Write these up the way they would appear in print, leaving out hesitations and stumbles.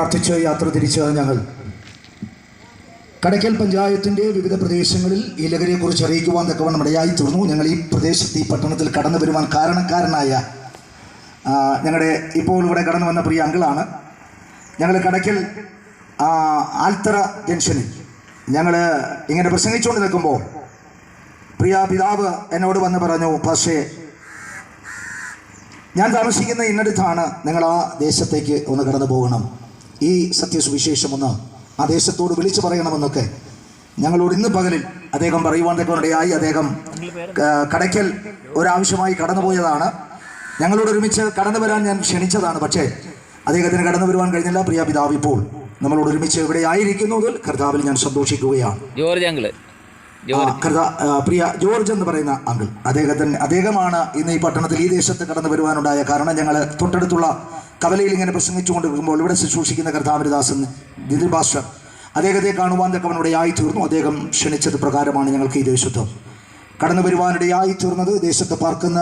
പ്രാർത്ഥിച്ച് യാത്ര തിരിച്ച ഞങ്ങൾ കടയ്ക്കൽ പഞ്ചായത്തിൻ്റെ വിവിധ പ്രദേശങ്ങളിൽ ഈ ലഹരിയെക്കുറിച്ച് അറിയിക്കുവാൻ തക്കവണ്ണം ഇടയായി തീർന്നു. ഞങ്ങൾ ഈ പ്രദേശത്ത് ഈ പട്ടണത്തിൽ കടന്നു വരുവാൻ കാരണക്കാരനായ ഞങ്ങളുടെ ഇപ്പോൾ ഇവിടെ കടന്നു വന്ന പ്രിയ അങ്കിളാണ്. ഞങ്ങൾ കടയ്ക്കൽ ആൽത്തറ ജംഗ്ഷനിൽ ഞങ്ങൾ ഇങ്ങനെ പ്രസംഗിച്ചുകൊണ്ട് നിൽക്കുമ്പോൾ പ്രിയ പിതാവ് എന്നോട് വന്ന് പറഞ്ഞു, പക്ഷേ ഞാൻ താമസിക്കുന്ന ഇന്നടുത്താണ്, നിങ്ങൾ ആ ദേശത്തേക്ക് ഒന്ന് കടന്നു പോകണം, ഈ സത്യസുവിശേഷം ഒന്ന് ആ ദേശത്തോട് വിളിച്ചു പറയണമെന്നൊക്കെ ഞങ്ങളോട് ഇന്ന് പകലിൽ അദ്ദേഹം പറയുവാൻ തക്കവണ്ണം അദ്ദേഹം കടയ്ക്കൽ ഒരാവശ്യമായി കടന്നുപോയതാണ്. ഞങ്ങളോട് ഒരുമിച്ച് കടന്നു വരാൻ ഞാൻ ക്ഷണിച്ചതാണ്. പക്ഷേ അദ്ദേഹത്തിന് കടന്നു വരുവാൻ കഴിഞ്ഞില്ല. പ്രിയ പിതാവ് ഇപ്പോൾ നമ്മളോട് ഒരുമിച്ച് ഇവിടെ ആയിരിക്കുന്നതിൽ കർത്താവിൽ ഞാൻ സന്തോഷിക്കുകയാണ്. പ്രിയ ജോർജ് എന്ന് പറയുന്ന അങ്കിൾ, അദ്ദേഹമാണ് ഇന്ന് ഈ പട്ടണത്തിൽ ഈ ദേശത്ത് കടന്നു വരുവാനുണ്ടായ കാരണം. ഞങ്ങൾ തൊട്ടടുത്തുള്ള കവലയിൽ ഇങ്ങനെ പ്രസംഗിച്ചുകൊണ്ടിരിക്കുമ്പോൾ ഇവിടെ ശുശ്രൂഷിക്കുന്ന കർത്താവിന്റെ ദാസൻ ദിദിൽ ഭാസ്റ്റർ അദ്ദേഹത്തെ കാണുവാൻ തക്കവനിടയായി തീർന്നു. അദ്ദേഹം ക്ഷണിച്ചത് പ്രകാരമാണ് ഞങ്ങൾക്ക് ഈ ദേശത്ത് കടന്നു വരുവാനിടയായി തീർന്നത്. ദേശത്ത് പാർക്കുന്ന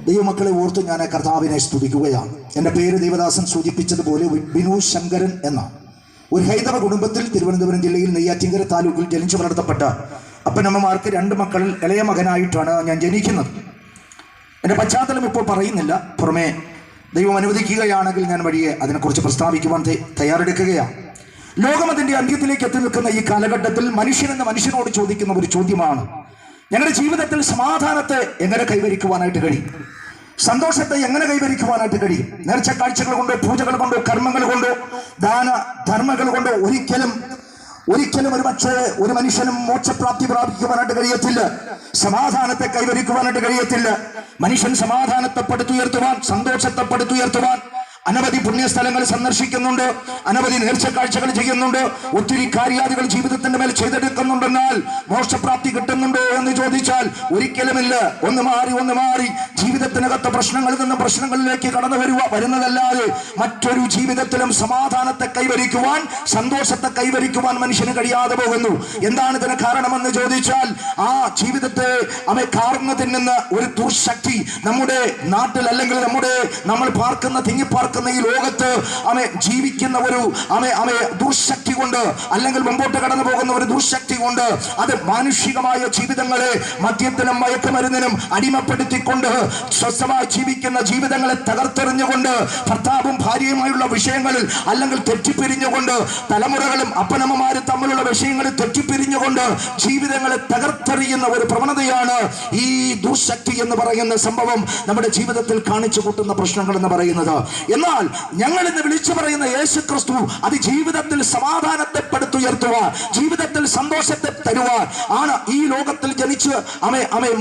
ദൈവമക്കളെ ഓർത്ത് ഞാൻ കർത്താവിനെ സ്തുതിക്കുകയാണ്. എൻ്റെ പേര് ദൈവദാസൻ സൂചിപ്പിച്ചതുപോലെ ബിനു ശങ്കരൻ എന്ന ഒരു ഹൈന്ദവ കുടുംബത്തിൽ തിരുവനന്തപുരം ജില്ലയിൽ നെയ്യാറ്റിൻകര താലൂക്കിൽ ജനിച്ചു വളർത്തപ്പെട്ട അപ്പനമ്മമാർക്ക് 2 മക്കളിൽ ഇളയ മകനായിട്ടാണ് ഞാൻ ജനിക്കുന്നത്. എൻ്റെ പശ്ചാത്തലം ഇപ്പോൾ പറയുന്നില്ല, പുറമെ ദൈവം അനുവദിക്കുകയാണെങ്കിൽ ഞാൻ വഴിയെ അതിനെക്കുറിച്ച് പ്രസ്താവിക്കുവാൻ തയ്യാറെടുക്കുകയാണ്. ലോകം അതിൻ്റെ അന്ത്യത്തിലേക്ക് എത്തി നിൽക്കുന്ന ഈ കാലഘട്ടത്തിൽ മനുഷ്യനെന്ന് മനുഷ്യനോട് ചോദിക്കുന്ന ഒരു ചോദ്യമാണ്, ഞങ്ങളുടെ ജീവിതത്തിൽ സമാധാനത്തെ എങ്ങനെ കൈവരിക്കുവാനായിട്ട് കഴിയും, സന്തോഷത്തെ എങ്ങനെ കൈവരിക്കുവാനായിട്ട് കഴിയും? നേർച്ച കാഴ്ചകൾ കൊണ്ടോ, പൂജകൾ കൊണ്ടോ, കർമ്മങ്ങൾ കൊണ്ടോ, ദാന ധർമ്മങ്ങൾ കൊണ്ടോ ഒരിക്കലും ഒരു മനുഷ്യനും മോക്ഷപ്രാപ്തി പ്രാപിക്കുവാനായിട്ട് കഴിയത്തില്ല, സമാധാനത്തെ കൈവരിക്കുവാനായിട്ട് കഴിയത്തില്ല. മനുഷ്യൻ സമാധാനത്തെ പടുത്തുയർത്തുവാൻ, സന്തോഷത്തെ പടുത്തുയർത്തുവാൻ അനവധി പുണ്യസ്ഥലങ്ങൾ സന്ദർശിക്കുന്നുണ്ട്, അനവധി നേർച്ചക്കാഴ്ചകൾ ചെയ്യുന്നുണ്ട്, ഒത്തിരി കാര്യാദികൾ ജീവിതത്തിന്റെ മേൽ ചെയ്തെടുക്കുന്നുണ്ടെന്നാൽ മോക്ഷപ്രാപ്തി കിട്ടുന്നുണ്ടോ എന്ന് ചോദിച്ചാൽ ഒരിക്കലുമില്ല. ഒന്ന് മാറി ജീവിതത്തിനകത്ത് പ്രശ്നങ്ങളിൽ നിന്ന് പ്രശ്നങ്ങളിലേക്ക് കടന്നു വരുന്നതല്ലാതെ മറ്റൊരു ജീവിതത്തിലും സമാധാനത്തെ കൈവരിക്കുവാൻ, സന്തോഷത്തെ കൈവരിക്കുവാൻ മനുഷ്യന് കഴിയാതെ പോകുന്നു. എന്താണ് ഇതിന് കാരണമെന്ന് ചോദിച്ചാൽ ആ ജീവിതത്തെ കാർന്നു തിന്നുന്ന ഒരു ദുർശക്തി നമ്മുടെ നാട്ടിൽ, അല്ലെങ്കിൽ നമ്മൾ തിങ്ങിപ്പാർക്കുന്ന ഈ ലോകത്ത് ജീവിക്കുന്ന ഒരു ദുർശക്തി കൊണ്ട്, അല്ലെങ്കിൽ മുമ്പോട്ട് കടന്നു പോകുന്ന ഒരു ദുർശക്തി കൊണ്ട്, അത് മാനുഷികമായ ജീവിതങ്ങളെ മദ്യത്തിനും മയക്കുമരുന്നിനും അടിമപ്പെടുത്തിക്കൊണ്ട് സ്വസ്ഥമായി ജീവിക്കുന്ന ജീവിതങ്ങളെ തകർത്തെറിഞ്ഞുകൊണ്ട്, ഭർത്താവും ഭാര്യയുമായുള്ള വിഷയങ്ങളിൽ അല്ലെങ്കിൽ തെറ്റിപ്പിരിഞ്ഞുകൊണ്ട്, തലമുറകളും അപ്പനമ്മമാരും തമ്മിലുള്ള വിഷയങ്ങളിൽ തെറ്റിപ്പിരിഞ്ഞുകൊണ്ട് ജീവിതങ്ങളെ തകർത്തെറിയുന്ന ഒരു പ്രവണതയാണ് ഈ ദുർശക്തി എന്ന് പറയുന്ന സംഭവം നമ്മുടെ ജീവിതത്തിൽ കാണിച്ചു കൂട്ടുന്ന പ്രശ്നങ്ങൾ എന്ന് പറയുന്നത്. എന്നാൽ ഞങ്ങൾ ഇന്ന് വിളിച്ചു പറയുന്ന യേശു ക്രിസ്തു അത് ജീവിതത്തിൽ സമാധാനത്തെ പടുത്തുയർത്തുവാൻ, ജീവിതത്തിൽ സന്തോഷത്തെ തരുവാൻ ആണ് ഈ ലോകത്തിൽ ജനിച്ച്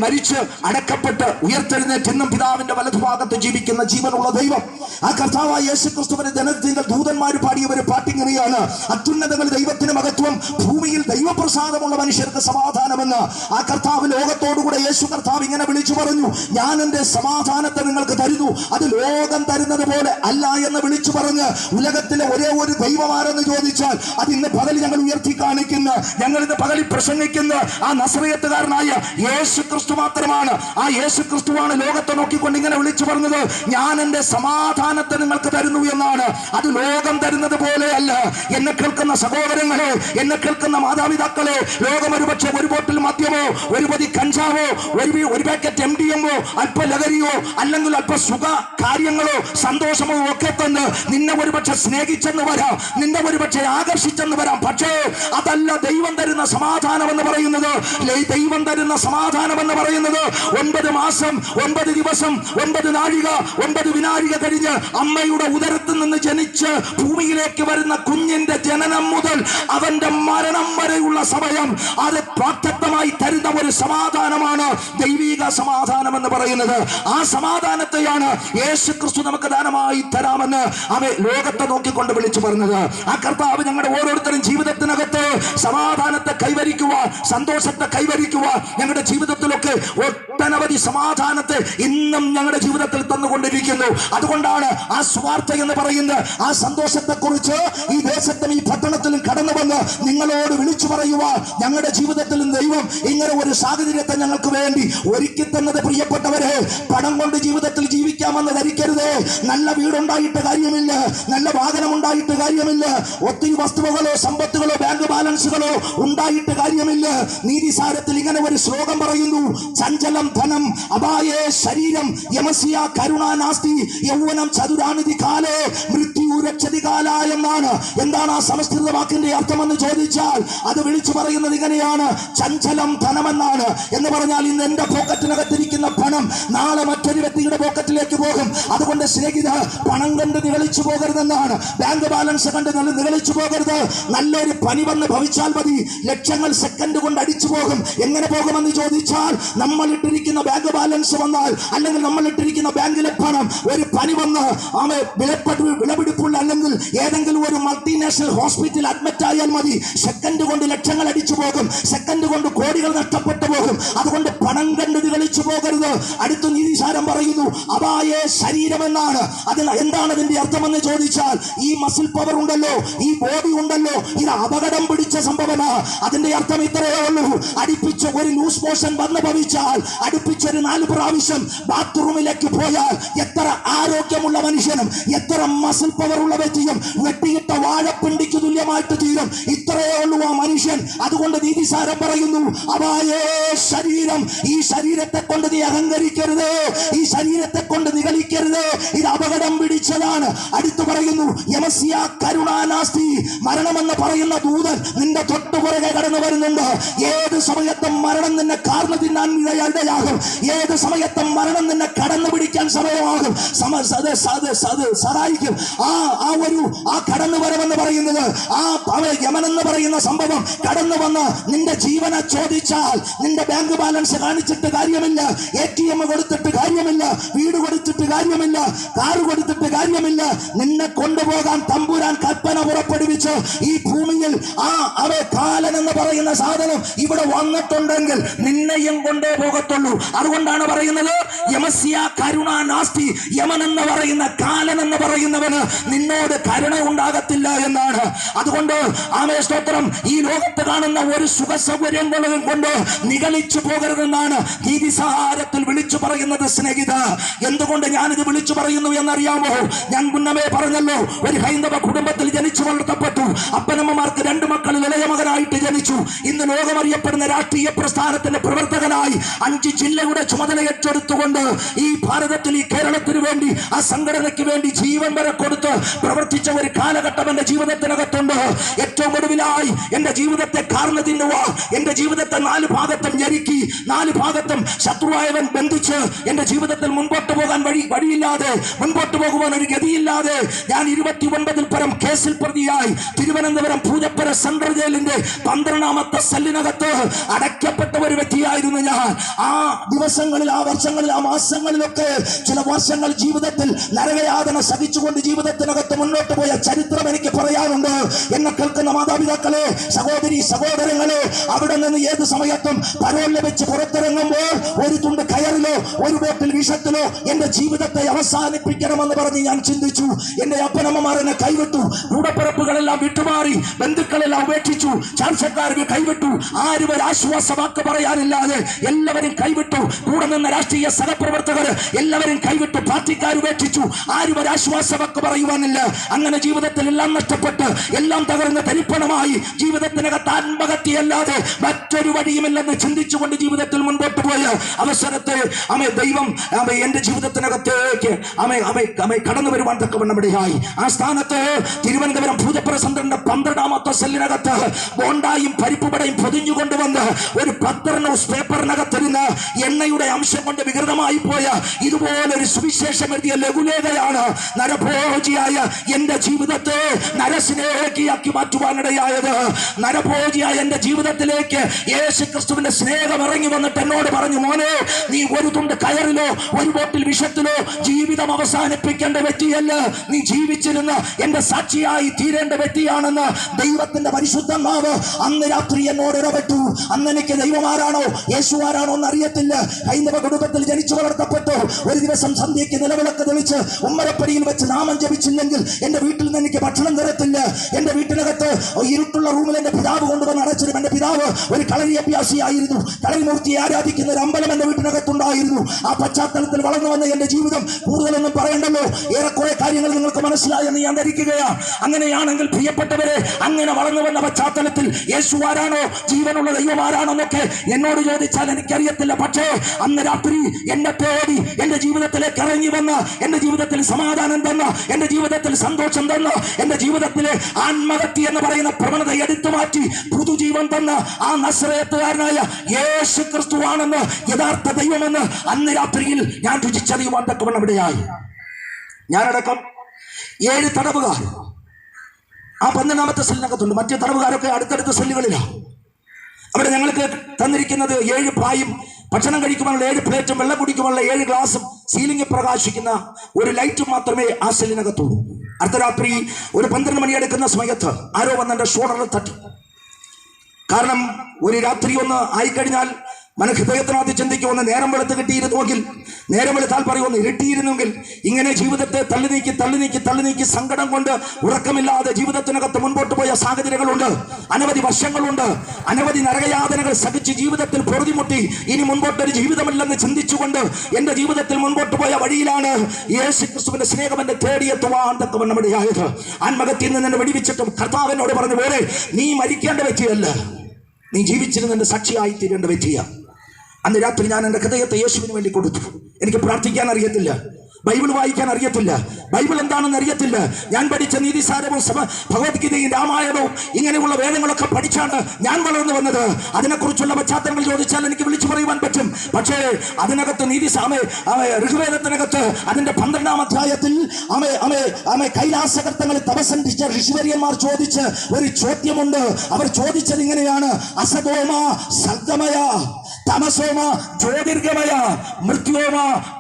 മരിച്ച് അടക്കപ്പെട്ട് ഉയർത്തെഴുന്നേറ്റ് ഇന്നും പിതാവിന്റെ വലതുഭാഗത്ത് ജീവിക്കുന്ന ജീവനുള്ള ദൈവം. ആ കർത്താവായ യേശു ക്രിസ്തുവിന്റെ ജനനത്തിൽ ദൂതന്മാർ പാടിയ ഒരു പാട്ടിങ്ങനെയാണ്, അത്യുന്നതങ്ങളിൽ ദൈവത്തിന് മഹത്വം, ഭൂമിയിൽ ദൈവപ്രസാദമുള്ള മനുഷ്യർക്ക് സമാധാനമെന്ന്. ആ കർത്താവ് ലോകത്തോടുകൂടെ യേശു കർത്താവ് ഇങ്ങനെ വിളിച്ചു പറഞ്ഞു, ഞാൻ എൻ്റെ സമാധാനത്തെ നിങ്ങൾക്ക് തരുന്നു, അത് ലോകം തരുന്നത് പോലെ അല്ല എന്ന് വിളിച്ചു പറഞ്ഞ് ഉലകത്തിലെ ഒരേ ഒരു ദൈവമാരെന്ന് ചോദിച്ചാൽ അത് ഇന്ന് പകൽ ഞങ്ങൾ ഉയർത്തി കാണിക്കുന്ന, ഞങ്ങൾ ഇന്ന് പകലിൽ പ്രസംഗിക്കുന്ന ആ നസറേത്തുകാരനായ യേശു ക്രിസ്തു മാത്രമാണ്. ആ യേശു ക്രിസ്തുവാണ് ലോകത്തെ നോക്കിക്കൊണ്ട് ഇങ്ങനെ വിളിച്ചു പറഞ്ഞത്, ഞാൻ എൻ്റെ സമാധാനത്തെ നിങ്ങൾക്ക് തരുന്നു എന്നാണ്. അത് ലോകം തരുന്നത് പോലെ അല്ല. എന്നെ കേൾക്കുന്ന സഹോദരങ്ങളെ, എന്നെ കേൾക്കുന്ന മാതാപിതാക്കളെ, ലോകം ഒരുപക്ഷെ ഒരു ബോട്ടിൽ മദ്യമോ, ഒരു പൊതി കഞ്ചാവോ, ഒരു പാക്കറ്റ് MDMO, അല്പ ലഹരിയോ, അല്ലെങ്കിൽ അല്പ സുഖ കാര്യങ്ങളോ സന്തോഷമോ ഒക്കെ തന്ന് നിന്നെ ഒരുപക്ഷെ സ്നേഹിച്ചെന്ന് വരാം, നിന്നെ ഒരുപക്ഷെ ആകർഷിച്ചെന്ന് വരാം. പക്ഷേ അതല്ല ദൈവം തരുന്ന സമാധാനം എന്ന് പറയുന്നത്. ദൈവം തരുന്ന സമാധാനം എന്ന് പറയുന്നത് 9 മാസം 9 ദിവസം 9 നാഴിക 9 വിനാഴിക കഴിഞ്ഞ് അമ്മയുടെ ഉദരത്തിൽ നിന്ന് ജനിച്ച് ഭൂമിയിലേക്ക് വരുന്ന കുഞ്ഞിന്റെ ജനനം മുതൽ അവന്റെ മരണം വരെയുള്ള സമയം, അത് പ്രാപ്തമായി തരുന്ന ഒരു സമാധാനമാണ് ദൈവിക സമാധാനം എന്ന് പറയുന്നത്. ആ സമാധാനത്തെയാണ് യേശു ക്രിസ്തു നമുക്ക് ദാനമായി തരാമെന്ന് ലോകത്തെ നോക്കിക്കൊണ്ട് വിളിച്ചു പറഞ്ഞത്. ആ കർത്താവ് ഞങ്ങളുടെ ഓരോരുത്തരും ജീവിതത്തിനകത്ത് സമാധാനത്തെ കൈവരിക്കുവാൻ, സന്തോഷത്തെ കൈവരിക്കുവാൻ, ഞങ്ങളുടെ ജീവിതത്തിലൊക്കെ ഒട്ടനവധി സമാധാനത്തെ ഇന്നും ഞങ്ങളുടെ ജീവിതത്തിൽ തന്നുകൊണ്ടിരിക്കുന്നു. അതുകൊണ്ടാണ് ആ സ്വാർത്ഥ എന്ന് പറയുന്ന ആ സന്തോഷത്തെ കുറിച്ച് ഈ ദേശത്തും ഈ പട്ടണത്തിലും കടന്നു വന്ന് നിങ്ങളോട് വിളിച്ചു പറയുവാൻ ഞങ്ങളുടെ ജീവിതത്തിലും ദൈവം ഇങ്ങനെ ഒരു സാഹചര്യത്തെ ഞങ്ങൾക്ക് വേണ്ടി ഒരുക്കി തന്നത്. പ്രിയപ്പെട്ടവരെ, പണം കൊണ്ട് ജീവിതത്തിൽ ജീവിക്കാമെന്ന് ധരിക്കരുത്. നല്ല വീടുണ്ടായിട്ട് കാര്യമില്ല, നല്ല വാഹനം ഉണ്ടായിട്ട് കാര്യമില്ല, ഒത്തിരി വസ്തുവകളോ സമ്പത്തുകളോ ബാങ്ക് ബാലൻസുകളോ ഉണ്ടായിട്ട് കാര്യമില്ല. നീതിസാരത്തിൽ ഇങ്ങനെ ഒരു ശ്ലോകം പറയുന്നു: ചഞ്ചലം ധനം അപായേ ശരീരം യമസ്യ കരുണാ നാസ്തി യൗവനം ചതുരാനിധി കാലേ മൃത്യു രക്ഷതി കാല എന്നാണ്. എന്താണ് ആ സംസ്കൃത വാക്കിന്റെ അർത്ഥമെന്ന് ചോദിച്ചാൽ അത് വിളിച്ചു പറയുന്നത് ഇങ്ങനെയാണ്: ചഞ്ചലം ധനമെന്നാണ്. എന്ന് പറഞ്ഞാൽ ഇന്ന് എന്റെ പോക്കറ്റിനകത്തിരിക്കുന്ന പണം നാളെ മറ്റൊരു വ്യക്തിയുടെ പോക്കറ്റിലേക്ക് പോകും. അതുകൊണ്ട് സ്നേഹിത, പണം കണ്ട് നിഗളിച്ചു പോകരുതെന്നാണ്. ബാങ്ക് ബാലൻസ് കണ്ട് നിഗളിച്ചു പോകരുത്. നല്ലൊരു പനി വന്ന് ഭവിച്ചാൽ മതി, ലക്ഷങ്ങൾ സെക്കൻഡ് കൊണ്ട് അടിച്ചു പോകും. എങ്ങനെ പോകുമെന്ന് ചോദിച്ചാൽ, നമ്മൾ ഇട്ടിരിക്കുന്ന ബാങ്ക് ബാലൻസ് വന്നാൽ, അല്ലെങ്കിൽ നമ്മൾ ഇട്ടിരിക്കുന്ന ബാങ്കിലെ പണം ഒരു പനി വന്ന് വിലപിടിപ്പുള്ള അല്ലെങ്കിൽ ഏതെങ്കിലും ഒരു മൾട്ടിനാഷണൽ ഹോസ്പിറ്റൽ അഡ്മിറ്റ് ആയാൽ മതി, സെക്കൻഡ് കൊണ്ട് ലക്ഷങ്ങൾ അടിച്ചു പോകും, സെക്കൻഡ് കൊണ്ട് കോടികൾ നഷ്ടപ്പെട്ടു പോകും. അതുകൊണ്ട് പണം കണ്ട് നിഗളിച്ചു പോകരുത്. അടുത്ത നീതിസാരം പറയുന്നു അപായേ ശരീരമെന്നാണ്. അതിൽ എന്താണ് അതിന്റെ അർത്ഥമെന്ന് ചോദിച്ചാൽ, ഈ മസിൽ പവർ ഉണ്ടല്ലോ, ഈ ബോഡി ഉണ്ടല്ലോ, ഇത് അപകടം പിടിച്ച സംഭവമാണ്. അതിന്റെ അർത്ഥം ഇത്രയേ ഉള്ളൂ: അടുപ്പിച്ച് ഒരു ലൂസ് മോഷൻ വന്ന് ഭവിച്ചാൽ, അടുപ്പിച്ചൊരു 4 പ്രാവശ്യം ബാത്റൂമിലേക്ക് പോയാൽ എത്ര ആരോഗ്യമുള്ള മനുഷ്യനും എത്ര മസിൽ പവർ ഉള്ള വ്യക്തിയും വെട്ടിയിട്ട വാഴപ്പിണ്ടിക്ക് തുല്യമായിട്ട് തീരും. ഇത്രയേ ഉള്ളൂ ആ മനുഷ്യൻ. അതുകൊണ്ട് നീതിസാരം പറയുന്നു അപായേ ശരീരം. ഈ ശരീരത്തെ കൊണ്ട് നീ അഹങ്കരിക്കരുത്, ഈ ശരീരത്തെ കൊണ്ട് നിഗളിക്കരുത്, ഇത് അപകടം പിടിച്ചതാണ്. അടുത്തു പറയുന്നു യമസ്യ കരുണാനാസ്തി. മരണമെന്ന് പറയുന്ന ദൂതൻ നിന്റെ തൊട്ടുപുറകെ കടന്നു വരുന്നുണ്ട്. ഏത് സമയത്തും മരണം നിന്നെ കാർന്നു തിന്നാൻ ഇടയാകും. ഏത് സമയത്തും മരണം നിന്നെ കടന്നു പിടിക്കാൻ സമയമാകും, സഹായിക്കും. ആ കടന്നു വരവെന്ന് പറയുന്നത്, ആ യമനെന്ന് പറയുന്ന സംഭവം കടന്നു വന്ന് നിന്റെ ജീവനെ ചോദിച്ചാൽ, നിന്റെ ബാങ്ക് ബാലൻസ് കാണിച്ചിട്ട് കാര്യമില്ല, ATM കൊടുത്തിട്ട് കാര്യമില്ല, വീട് കൊടുത്തിട്ട് കാര്യമില്ല, കാറ് കൊടുത്തിട്ട് കാര്യമില്ല. നിന്നെ കൊണ്ടുപോകാൻ തമ്പുരാൻ കൽപ്പന പുറപ്പെടുവിച്ച് ഈ ഭൂമിയിൽ കാലൻ എന്ന് പറയുന്ന സാധനം ഇവിടെ വന്നിട്ടുണ്ടെങ്കിൽ നിന്നെയും കൊണ്ടേ പോകത്തുള്ളൂ. അതുകൊണ്ടാണ് പറയുന്നത് യമസ്യ കരുണാ നാസ്തി. യമൻ എന്ന് പറയുന്ന കാലൻ എന്ന് പറയുന്നവന് നിന്നോട് കരുണ ഉണ്ടാകത്തില്ല എന്നാണ്. അതുകൊണ്ട് ആമേ സ്തോത്രം, ഈ ലോകത്ത് കാണുന്ന ഒരു സുഖ സൗകര്യങ്ങളും കൊണ്ട് നിഗളിച്ചു പോകരുതെന്നാണ് നീതിസാരത്തിൽ വിളിച്ചു പറയുന്നത്. സ്നേഹിത, എന്തുകൊണ്ട് ഞാനിത് വിളിച്ചു പറയുന്നു എന്നറിയാമോ? ഞാൻ മുന്നമേ പറഞ്ഞല്ലോ, ഒരു ഹൈന്ദവ കുടുംബത്തിൽ ജനിച്ചു വളർത്തപ്പെട്ടു. അപ്പനമ്മമാർക്ക് 2 മക്കളിൽ ഇളയ മകനായിട്ട് ജനിച്ചു. ഇന്ന് ലോകമറിയപ്പെടുന്ന രാഷ്ട്രീയ പ്രസ്ഥാനത്തിന്റെ പ്രവർത്തകനായി 5 ജില്ലയുടെ ചുമതല ഏറ്റെടുത്തുകൊണ്ട് ഈ ഭാരതത്തിൽ, ഈ കേരളത്തിന് വേണ്ടി, ആ സംഘടനയ്ക്ക് വേണ്ടി ജീവൻ വരെ കൊടുത്ത് പ്രവർത്തിച്ച ഒരു കാലഘട്ടം എന്റെ ജീവിതത്തിനകത്തുണ്ട്. ഏറ്റവും ഒടുവിലായി എന്റെ ജീവിതത്തെ കാർന്നു തിന്നുക, എന്റെ ജീവിതത്തെ 4 ഭാഗത്തും ഞെരുക്കി, 4 ഭാഗത്തും ശത്രുവായവൻ ബന്ധിച്ച് എന്റെ ജീവിതത്തിൽ മുൻപോട്ട് പോകാൻ വഴിയില്ലാതെ, മുൻപോട്ട് പോകുവാൻ ഒരു ഗതിയില്ലാതെ ഞാൻ 29 പരം കേസിൽ പ്രതിയായി തിരുവനന്തപുരം പൂജപ്പുര സെൻട്രൽ ജയിലിന്റെ 12ാമത്തെ സെല്ലിനകത്ത് അടയ്ക്കപ്പെട്ട ഒരു വ്യക്തിയായിരുന്നു ഞാൻ. ആ ദിവസങ്ങളിൽ, ആ വർഷങ്ങളിൽ, ആ മാസങ്ങളിലൊക്കെ ചില വർഷങ്ങൾ ജീവിതത്തിൽ നരകയാതന സഹിച്ചുകൊണ്ട് ജീവിതത്തിനകത്ത് മുന്നോട്ട് പോയ ചരിത്രം എനിക്ക് പറയാനുണ്ട്. എന്നെ കേൾക്കുന്ന മാതാപിതാക്കളെ, സഹോദരി സഹോദരങ്ങളെ, അവിടെ നിന്ന് ഏത് സമയത്തും പരോൾ ലഭിച്ച് പുറത്തിറങ്ങുമ്പോൾ ഒരു തുണ്ട് കയറിലോ ഒരു ബോട്ടിൽ വിഷത്തിലോ എന്റെ ജീവിതത്തെ അവസാനിപ്പിക്കണമെന്ന് പറഞ്ഞ് ഞാൻ ചിന്തിച്ചു. എന്റെ അപ്പനമ്മമാർ എന്നെ കൈവിട്ടു, കൂടപ്പിറപ്പുകളെല്ലാം വിട്ടുമാറി, ബന്ധുക്കളെല്ലാം ഉപേക്ഷിച്ചു, ചാർച്ചക്കാർക്ക് കൈവിട്ടു, ആരും ഒരു ആശ്വാസവാക്ക് പറയാനില്ലാതെ എല്ലാവരും കൈവിട്ടു. കൂടെ നിന്ന രാഷ്ട്രീയ സഹപ്രവർത്തകർ എല്ലാവരും കൈവിട്ടു, പാർട്ടിക്കാർ ഉപേക്ഷിച്ചു, ആരും ഒരു ആശ്വാസവാക്ക് പറയുവാനില്ല. അങ്ങനെ ജീവിതത്തിൽ എല്ലാം നഷ്ടപ്പെട്ട്, എല്ലാം തകർന്ന് തരിപ്പണമായി, ജീവിതത്തിനകത്ത് ആത്മഹത്യയല്ലാതെ മറ്റൊരു വഴിയുമില്ലെന്ന് ചിന്തിച്ചുകൊണ്ട് ജീവിതത്തിൽ മുൻപോട്ട് പോയ അവസരത്തെ ദൈവം എന്റെ ജീവിതത്തിനകത്തേക്ക് കടന്നു വരുവാൻ തക്കവണ്ണം ഇടയായി. ആ സ്ഥാനത്ത് തിരുവനന്തപുരം പൂജപ്പുര സെന്ററിന്റെ 12ാമത്തെ സെല്ലിനകത്ത് ബോണ്ടായും പരിപ്പുപടയും പൊതിഞ്ഞുകൊണ്ടുവന്ന് ഒരു 10 ന്യൂസ് പേപ്പറിനകത്തിരുന്ന് എണ്ണയുടെ അംശം കൊണ്ട് വികൃതമായി പോയ ഇതുപോലൊരു സുവിശേഷം എഴുതിയ ലഘുലേഖയാണ് നരഭോജിയായ എന്റെ ജീവിതത്തെ നരസ്നേഹിയാക്കി മാറ്റുവാനിടയായത്. നരഭോജിയായ എന്റെ ജീവിതത്തിലേക്ക് യേശു ക്രിസ്തുവിന്റെ സ്നേഹം ഇറങ്ങി വന്നിട്ട് എന്നോട് പറഞ്ഞു, മോനെ, നീ ഒരു തുണ്ട് കയറിലോ ഒരു ബോട്ടിൽ വിഷത്തിലോ ജീവിതം അവസാനിപ്പിക്കേണ്ട വ്യക്തിയല്ല. നീ ജീവിച്ചിരുന്ന എന്റെ സാക്ഷിയായി തീരേണ്ട വ്യക്തിയാണെന്ന് ദൈവത്തിന്റെ പരിശുദ്ധാത്മാവ് അന്ന് രാത്രി എന്നോട് ഇടപെട്ടു. അന്ന് എനിക്ക് ദൈവം ആരാണോ യേശു ആരാണോ എന്ന് അറിയത്തില്ല. ഹൈന്ദവ കുടുംബത്തിൽ ജനിച്ചു വളർത്തപ്പെട്ടു. ഒരു ദിവസം സന്ധ്യയ്ക്ക് നിലവിളക്ക് തെളിച്ച് ഉമ്മരപ്പടിയിൽ വെച്ച് നാമം ജപിച്ചില്ലെങ്കിൽ എന്റെ വീട്ടിൽ നിന്ന് എനിക്ക് ഭക്ഷണം തരത്തില്ല. എന്റെ വീട്ടിനകത്ത് ഇരുട്ടുള്ള റൂമിൽ എന്റെ പിതാവ് കൊണ്ടുവന്ന് അടച്ചിടും. എന്റെ പിതാവ് ഒരു കളരി അഭ്യാസിയായിരുന്നു. കളരിമൂർത്തിയെ ആരാധിക്കുന്ന ഒരു അമ്പലം എന്റെ വീട്ടിനകത്തുണ്ടായിരുന്നു. ആ പശ്ചാത്തലത്തിൽ വളർന്നു വന്ന എന്റെ ജീവിതം കൂടുതലൊന്നും പറയണ്ടല്ലോ. ഏറെക്കുറെ കാര്യങ്ങൾ നിങ്ങൾക്ക് മനസ്സിലായെന്ന് ഞാൻ ധരിക്കുകയാണ്. അങ്ങനെയാണെങ്കിൽ പ്രിയപ്പെട്ടവരെ, അങ്ങനെ വളർന്നു വന്ന പശ്ചാത്തലത്തിൽ യേശു ആരാണോ ജീവനുള്ള ദൈവം ആരാണോ എന്നൊക്കെ എന്നോട് ചോദിച്ചാൽ എനിക്കറിയത്തില്ല. പക്ഷേ അന്ന് രാത്രി എന്നെ തേടി എന്റെ ജീവിതത്തിലേക്ക് ഇറങ്ങി വന്ന, എന്റെ ജീവിതത്തിൽ സമാധാനം തന്ന, എന്റെ ജീവിതത്തിൽ സന്തോഷം തന്ന, എന്റെ ജീവിതത്തിലെ ആത്മഹത്യ എന്ന് പറയുന്ന പ്രവണത എടുത്തു മാറ്റി പുതുജീവൻ തന്ന ആ നസറേത്തുകാരനായ യേശു ക്രിസ്തുവാണെന്ന്, യഥാർത്ഥ ദൈവമെന്ന് അന്ന് രാത്രിയിൽ ഞാൻ രുചിച്ചറിയുവാൻ തക്കവണ്ണം ഇടയായി. ഞാനടക്കം 7 തടവുകാർ ആ 12ാമത്തെ സെല്ലിനകത്തുണ്ട്. മറ്റു തടവുകാരൊക്കെ അടുത്തടുത്ത സെല്ലുകളിലാണ്. അവിടെ ഞങ്ങൾക്ക് തന്നിരിക്കുന്നത് 7 പായും ഭക്ഷണം കഴിക്കുവാനുള്ള 7 പ്ലേറ്റും വെള്ളം കുടിക്കുവാനുള്ള 7 ഗ്ലാസും സീലിംഗിൽ പ്രകാശിക്കുന്ന ഒരു ലൈറ്റും മാത്രമേ ആ സെല്ലിനകത്തുള്ളൂ. അർദ്ധരാത്രി ഒരു 12 മണി എടുക്കുന്ന സമയത്ത് ആരോ വന്ന് എൻ്റെ ഷോൾഡറിൽ തട്ടി. കാരണം ഒരു രാത്രി ഒന്ന് ആയിക്കഴിഞ്ഞാൽ ഹൃദയത്തിനകത്ത് ചിന്തിക്കുമെന്ന് നേരം വെളുത്ത് കിട്ടിയിരുന്നുവെങ്കിൽ, നേരം വെളുത്താൽ പറയുമെന്ന് ഇരുട്ടിയിരുന്നെങ്കിൽ, ഇങ്ങനെ ജീവിതത്തെ തള്ളി നീക്കി സങ്കടം കൊണ്ട് ഉറക്കമില്ലാതെ ജീവിതത്തിനകത്ത് മുൻപോട്ട് പോയ സാഹചര്യങ്ങളുണ്ട്. അനവധി വർഷങ്ങളുണ്ട്. അനവധി നരകയാതനകൾ സഹിച്ച് ജീവിതത്തിൽ പൊറുതിമുട്ടി ഇനി മുൻപോട്ടൊരു ജീവിതമില്ലെന്ന് ചിന്തിച്ചുകൊണ്ട് എന്റെ ജീവിതത്തിൽ മുൻപോട്ട് പോയ വഴിയിലാണ് യേശു ക്രിസ്തുവിന്റെ സ്നേഹം എന്നെ തേടിയെത്തുവാൻ തക്കവണ്ണം ഇടയായത്. ആത്മഹത്യയിൽ നിന്ന് എന്നെ വെടിവെച്ചിട്ടും കർത്താവിനോട് പറഞ്ഞു, വേറെ നീ മരിക്കേണ്ട വ്യക്തിയല്ല, നീ ജീവിച്ചിരുന്ന സാക്ഷിയായി തീരേണ്ട വ്യക്തിയാണ്. അന്ന് രാത്രി ഞാൻ എൻ്റെ ഹൃദയത്തെ യേശുവിന് വേണ്ടി കൊടുത്തു. എനിക്ക് പ്രാർത്ഥിക്കാൻ അറിയത്തില്ല, ബൈബിൾ വായിക്കാൻ അറിയത്തില്ല, ബൈബിൾ എന്താണെന്ന് അറിയത്തില്ല. ഞാൻ പഠിച്ച നീതിസാരവും ഭഗവത്ഗീതയും രാമായണവും ഇങ്ങനെയുള്ള വേദങ്ങളൊക്കെ പഠിച്ചാണ് ഞാൻ വളർന്നു വന്നത്. അതിനെക്കുറിച്ചുള്ള പശ്ചാത്തലങ്ങൾ ചോദിച്ചാൽ എനിക്ക് വിളിച്ചു പറയുവാൻ പറ്റും. പക്ഷേ അതിനകത്ത് ഋഗ്വേദത്തിനകത്ത് അതിന്റെ 12ാം അധ്യായത്തിൽ കൈലാസകർത്തങ്ങളിൽ തപസ്സനുഷ്ഠിച്ച ഋഷിവര്യന്മാർ ചോദിച്ച ഒരു ചോദ്യമുണ്ട്. അവർ ചോദിച്ചത് ഇങ്ങനെയാണ്: അസതോമ സദ്ഗമയ, തമസോമ ജ്യോതിർഗമയ, മൃത്യോമ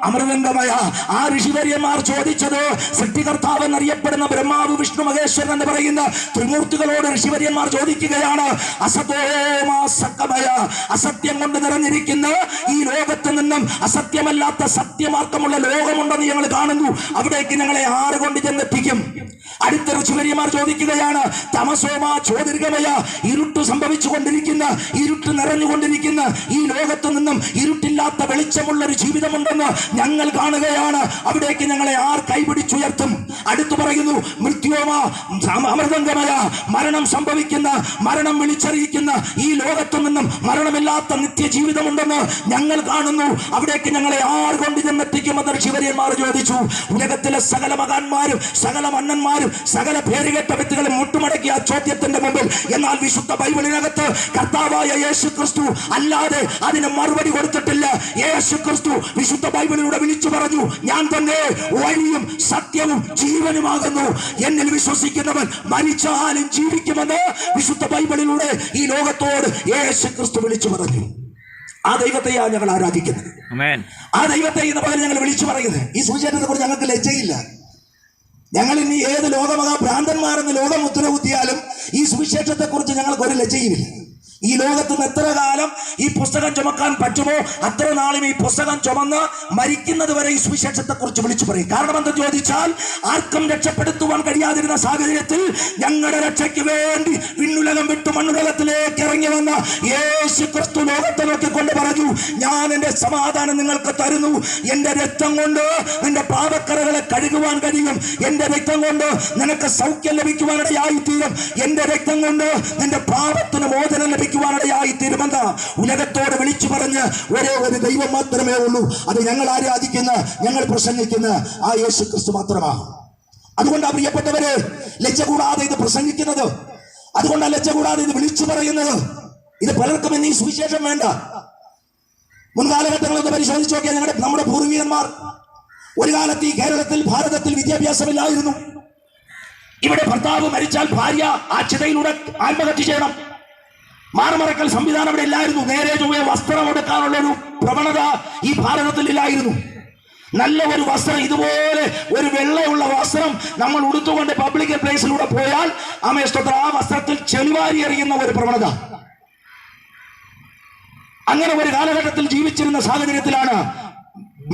അമൃതംഗമയ. ആ ഋഷിവര്യന്മാർ ചോദിച്ചത് സൃഷ്ടികർത്താവ് എന്നറിയപ്പെടുന്ന ബ്രഹ്മാവ്, വിഷ്ണു, മഹേശ്വരൻ എന്ന് പറയുന്ന ത്രിമൂർത്തികളോട് ഋഷിവര്യന്മാർ ചോദിക്കുകയാണ്: അസതോമ സദ്ഗമയ, അസത്യം കൊണ്ട് നിറഞ്ഞിരിക്കുന്ന ഈ ലോകത്ത് നിന്നും അസത്യമല്ലാത്ത സത്യമാർഗമുള്ള ലോകമുണ്ടെന്ന് ഞങ്ങൾ കാണുന്നു. അവിടേക്ക് ഞങ്ങളെ ആറുകൊണ്ട് ചെന്നെത്തിക്കും? അടുത്ത ഋഷിവര്യന്മാർ ചോദിക്കുകയാണ്: തമസോമ ജ്യോതിർഗമയ, ഇരുട്ട് സംഭവിച്ചുകൊണ്ടിരിക്കുന്ന, ഇരുട്ട് നിറഞ്ഞുകൊണ്ടിരിക്കുന്ന ഈ ലോകത്ത് നിന്നും ഇരുട്ടില്ലാത്ത വെളിച്ചമുള്ള ഒരു ജീവിതമുണ്ടെന്ന് ഞങ്ങൾ കാണുകയാണ്. അവിടേക്ക് ഞങ്ങളെ ആർ കൈപിടിച്ചുയർത്തും? അടുത്തു പറയുന്നു: മൃത്യോമ അമൃതംഗമയ, മരണം സംഭവിക്കുന്ന, മരണം വിളിച്ചറിയിക്കുന്ന ഈ ലോകത്തു നിന്നും മരണമില്ലാത്ത നിത്യജീവിതമുണ്ടെന്ന് ഞങ്ങൾ കാണുന്നു. അവിടേക്ക് ഞങ്ങളെ ആർ കൊണ്ട് ചെന്നെത്തിക്കുമെന്ന് ഋഷിവര്യന്മാർ ചോദിച്ചു. ഉലകത്തിലെ സകല മകാന്മാരും സകല മന്നന്മാരും സകല പേരുകേട്ട വ്യക്തികളെ മുട്ടുമടക്കിയ ചോദ്യത്തിന്റെ മുമ്പിൽ, എന്നാൽ വിശുദ്ധ ബൈബിളിനകത്ത് കർത്താവായ യേശു ക്രിസ്തു അല്ലാതെ അതിന് മറുപടി കൊടുത്തിട്ടില്ല. യേശു ക്രിസ്തു വിശുദ്ധ ബൈബിളിലൂടെ വിളിച്ചു പറഞ്ഞു: ഞാൻ തന്നെ വഴിയും സത്യവും ജീവനുമാകുന്നു, എന്നിൽ വിശ്വസിക്കുന്നവൻ മരിച്ചാലും ജീവിക്കുമെന്ന് വിശുദ്ധ ബൈബിളിലൂടെ ഈ ലോകത്തോട് യേശു ക്രിസ്തു വിളിച്ചു പറഞ്ഞു. ആ ദൈവത്തെയാണ് ഞങ്ങൾ ആരാധിക്കുന്നത്. ആ ദൈവത്തെ ഇന്ന് പകരം ഞങ്ങൾ വിളിച്ചു പറയുന്നത്. ഈ സുവിശേഷത്തെ കുറിച്ച് ഞങ്ങൾക്ക് ലജ്ജയില്ല. ഞങ്ങൾ ഇനി ഏത് ലോകമഹാ ഭ്രാന്തന്മാരെന്ന് ലോകം ഉത്തരവുത്തിയാലും ഈ സുവിശേഷത്തെ കുറിച്ച് ഞങ്ങൾക്ക് ഒരു ലജ്ജയുമില്ല. ഈ ലോകത്ത് നിന്ന് എത്ര കാലം ഈ പുസ്തകം ചുമക്കാൻ പറ്റുമോ അത്ര നാളും ഈ പുസ്തകം ചുമന്ന് മരിക്കുന്നത് വരെ ഈ സുവിശേഷത്തെ കുറിച്ച് വിളിച്ചു പറയും. കാരണം എന്ത് ചോദിച്ചാൽ, ആർക്കും രക്ഷപ്പെടുത്തുവാൻ കഴിയാതിരുന്ന സാഹചര്യത്തിൽ ഞങ്ങളുടെ രക്ഷയ്ക്ക് വേണ്ടി വിണ്ണുലകം വിട്ടു മണ്ണുലകത്തിലേക്ക് ഇറങ്ങി വന്ന യേശു ക്രിസ്തു ലോകത്തെ നോക്കിക്കൊണ്ട് പറഞ്ഞു: ഞാൻ എൻ്റെ സമാധാനം നിങ്ങൾക്ക് തരുന്നു. എൻ്റെ രക്തം കൊണ്ട് നിന്റെ പാപക്കറകളെ കഴുകുവാൻ കഴിയും. എൻ്റെ രക്തം കൊണ്ട് നിനക്ക് സൗഖ്യം ലഭിക്കുവാനിടയായിത്തീരും. എൻ്റെ രക്തം കൊണ്ട് നിന്റെ പാപത്തിന് മോചനം ലഭിക്കുവാനിടയായിത്തീരുമെന്ന് ഉലകത്തോട് വിളിച്ചു പറഞ്ഞ് ഒരേ ഒരു ദൈവം മാത്രമേ ഉള്ളൂ. അത് ഞങ്ങൾ ആരാധിക്കുന്ന, ഞങ്ങൾ പ്രസംഗിക്കുന്ന ആ യേശു ക്രിസ്തു മാത്രമാണ്. അതുകൊണ്ടാണ് പ്രിയപ്പെട്ടവരെ ലജ്ജ കൂടാതെ ഇത് പ്രസംഗിക്കുന്നത്. അതുകൊണ്ടാണ് ലജ്ജ കൂടാതെ ഇത് വിളിച്ചു പറയുന്നത്. ഇത് പലർക്കും ഇന്ന് ഈ സുവിശേഷം വേണ്ട. മുൻകാലഘട്ടങ്ങളൊന്ന് പരിശോധിച്ച് നോക്കിയാൽ നമ്മുടെ പൂർവികന്മാർ ഒരു കാലത്ത് ഈ കേരളത്തിൽ, ഭാരതത്തിൽ വിദ്യാഭ്യാസമില്ലായിരുന്നു. ഇവിടെ ഭർത്താവ് മരിച്ചാൽ ഭാര്യ ആ ചിതയിലൂടെ ആത്മഹത്യ ചെയ്യണം. മാറുമറക്കൽ സംവിധാനം ഇവിടെ ഇല്ലായിരുന്നു. നേരെ ചൊവ്വേ വസ്ത്രം എടുക്കാനുള്ളൊരു പ്രവണത ഈ ഭാരതത്തിൽ ഇല്ലായിരുന്നു. നല്ല ഒരു വസ്ത്രം, ഇതുപോലെ ഒരു വെള്ളയുള്ള വസ്ത്രം നമ്മൾ ഉടുത്തുകൊണ്ട് പബ്ലിക് പ്ലേസിലൂടെ പോയാൽ ആമേസ്തോത്ര ആ വസ്ത്രത്തിൽ ചെളിവാരി എറിയുന്ന ഒരു പ്രവണത. അങ്ങനെ ഒരു കാലഘട്ടത്തിൽ ജീവിച്ചിരുന്ന സാഹചര്യത്തിലാണ്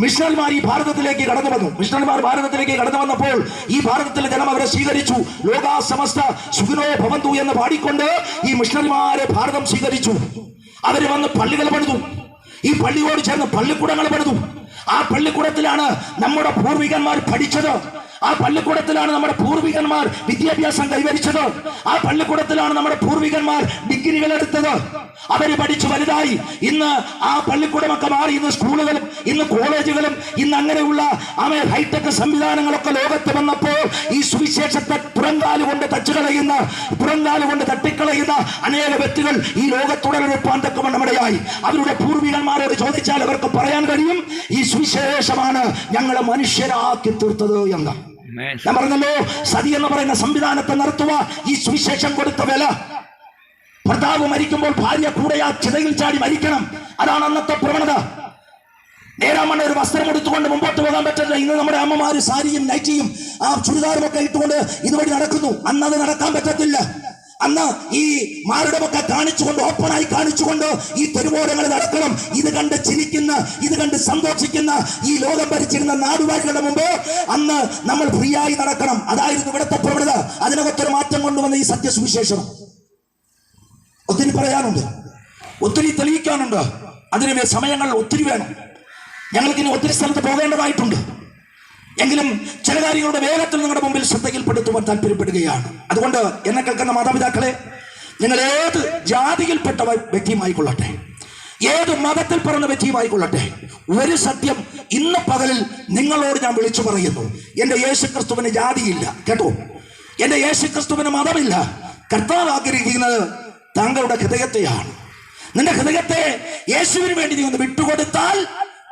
മിഷണറിമാർ ഈ ഭാരതത്തിലേക്ക് കടന്നു വന്നു. മിഷണറിമാർ ഭാരതത്തിലേക്ക് കടന്നു വന്നപ്പോൾ ഈ ഭാരതത്തിലെ ജനം അവരെ സ്വീകരിച്ചു. ലോകാ സമസ്ത സുഖിനോ ഭവന്തു എന്ന് പാടിക്കൊണ്ട് ഈ മിഷണറിമാരെ ഭാരതം സ്വീകരിച്ചു. അവര് വന്ന് പള്ളികൾ പണിതു. ഈ പള്ളിയോട് ചേർന്ന് പള്ളിക്കൂടങ്ങൾ പണിതു. ആ പള്ളിക്കൂടത്തിലാണ് നമ്മുടെ പൂർവികന്മാർ പഠിച്ചത്. ആ പള്ളിക്കൂടത്തിലാണ് നമ്മുടെ പൂർവികന്മാർ വിദ്യാഭ്യാസം കൈവരിച്ചത്. ആ പള്ളിക്കൂടത്തിലാണ് നമ്മുടെ പൂർവികന്മാർ ഡിഗ്രികൾ എടുത്തത്. അവര് പഠിച്ചു വലുതായി. ഇന്ന് ആ പള്ളിക്കൂടമൊക്കെ മാറി ഇന്ന് സ്കൂളുകളും ഇന്ന് കോളേജുകളും ഇന്ന് അങ്ങനെയുള്ള ഹൈടെക് സംവിധാനങ്ങളൊക്കെ ലോകത്ത് വന്നപ്പോൾ ഈ സുവിശേഷത്തെ പുറങ്കാലുകൊണ്ട് തച്ചുകളയുന്ന, പുറങ്കാലുകൊണ്ട് തട്ടിക്കളയുന്ന അനേക വ്യക്തികൾ ഈ ലോകത്തുടലെടുപ്പാൻ തക്കവണ്ണമിടയായി. അവരുടെ പൂർവികന്മാരോട് ചോദിച്ചാൽ അവർക്ക് പറയാൻ കഴിയും, ഈ സുവിശേഷമാണ് ഞങ്ങളെ മനുഷ്യരാക്കി തീർത്തത് എന്ന്. ഞാൻ പറഞ്ഞല്ലോ, സതി എന്ന് പറയുന്ന സംവിധാനത്തെ നടത്തുവാൻ ഈ സുവിശേഷം കൊടുത്ത വില. ഭർത്താവ് മരിക്കുമ്പോൾ ഭാര്യ കൂടെ ആ ചിതയിൽ ചാടി മരിക്കണം. അതാണ് അന്നത്തെ പ്രവണത. നേരാമണ്ണ ഒരു വസ്ത്രം എടുത്തുകൊണ്ട് മുമ്പോട്ട് പോകാൻ പറ്റില്ല. ഇന്ന് നമ്മുടെ അമ്മമാര് സാരിയും നൈറ്റിയും ആ ചുരിദാറും ഒക്കെ ഇട്ടുകൊണ്ട് ഇതുവഴി നടക്കുന്നു. അന്ന് അത് നടക്കാൻ പറ്റത്തില്ല. അന്ന് ഈ മാറിടമൊക്കെ കാണിച്ചുകൊണ്ട്, ഓപ്പണായി കാണിച്ചുകൊണ്ട് ഈ തെരുവോരങ്ങളിൽ നടക്കണം. ഇത് കണ്ട് ചിരിക്കുന്ന, ഇത് കണ്ട് സന്തോഷിക്കുന്ന ഈ ലോകം ഭരിച്ചിരുന്ന നാടുവാഴികളുടെ മുമ്പ് അന്ന് നമ്മൾ ഫ്രീ ആയി നടക്കണം. അതായിരുന്നു ഇവിടുത്തെ പ്രവണത. അതിനകത്തൊരു മാറ്റം കൊണ്ടുവന്ന ഈ സത്യസുവിശേഷം. ഒത്തിരി പറയാനുണ്ട്, ഒത്തിരി തെളിയിക്കാനുണ്ട്. അതിന് സമയങ്ങൾ ഒത്തിരി വേണം. ഞങ്ങൾക്കിനി ഒത്തിരി സ്ഥലത്ത് പോകേണ്ടതായിട്ടുണ്ട്. എങ്കിലും ചില കാര്യങ്ങളുടെ വേഗത്തിൽ നിങ്ങളുടെ മുമ്പിൽ ശ്രദ്ധയിൽപ്പെടുത്തുവാൻ താല്പര്യപ്പെടുകയാണ്. അതുകൊണ്ട് എന്നെ കേൾക്കുന്ന മാതാപിതാക്കളെ, നിങ്ങൾ ഏത് ജാതിയിൽപ്പെട്ട വ്യക്തിയുമായിക്കൊള്ളട്ടെ, ഏത് മതത്തിൽ പറഞ്ഞ വ്യക്തിയുമായിക്കൊള്ളട്ടെ, ഒരു സത്യം ഇന്ന് പകലിൽ നിങ്ങളോട് ഞാൻ വിളിച്ചു പറയുന്നു. എന്റെ യേശുക്രിസ്തുവിന് ജാതിയില്ല, കേട്ടോ. എന്റെ യേശുക്രിസ്തുവിന് മതമില്ല. കർത്താവ് ആഗ്രഹിക്കുന്നത് താങ്കളുടെ ഹൃദയത്തെയാണ്. നിന്റെ ഹൃദയത്തെ യേശുവിന് വേണ്ടി നീ ഒന്ന് വിട്ടുകൊടുത്താൽ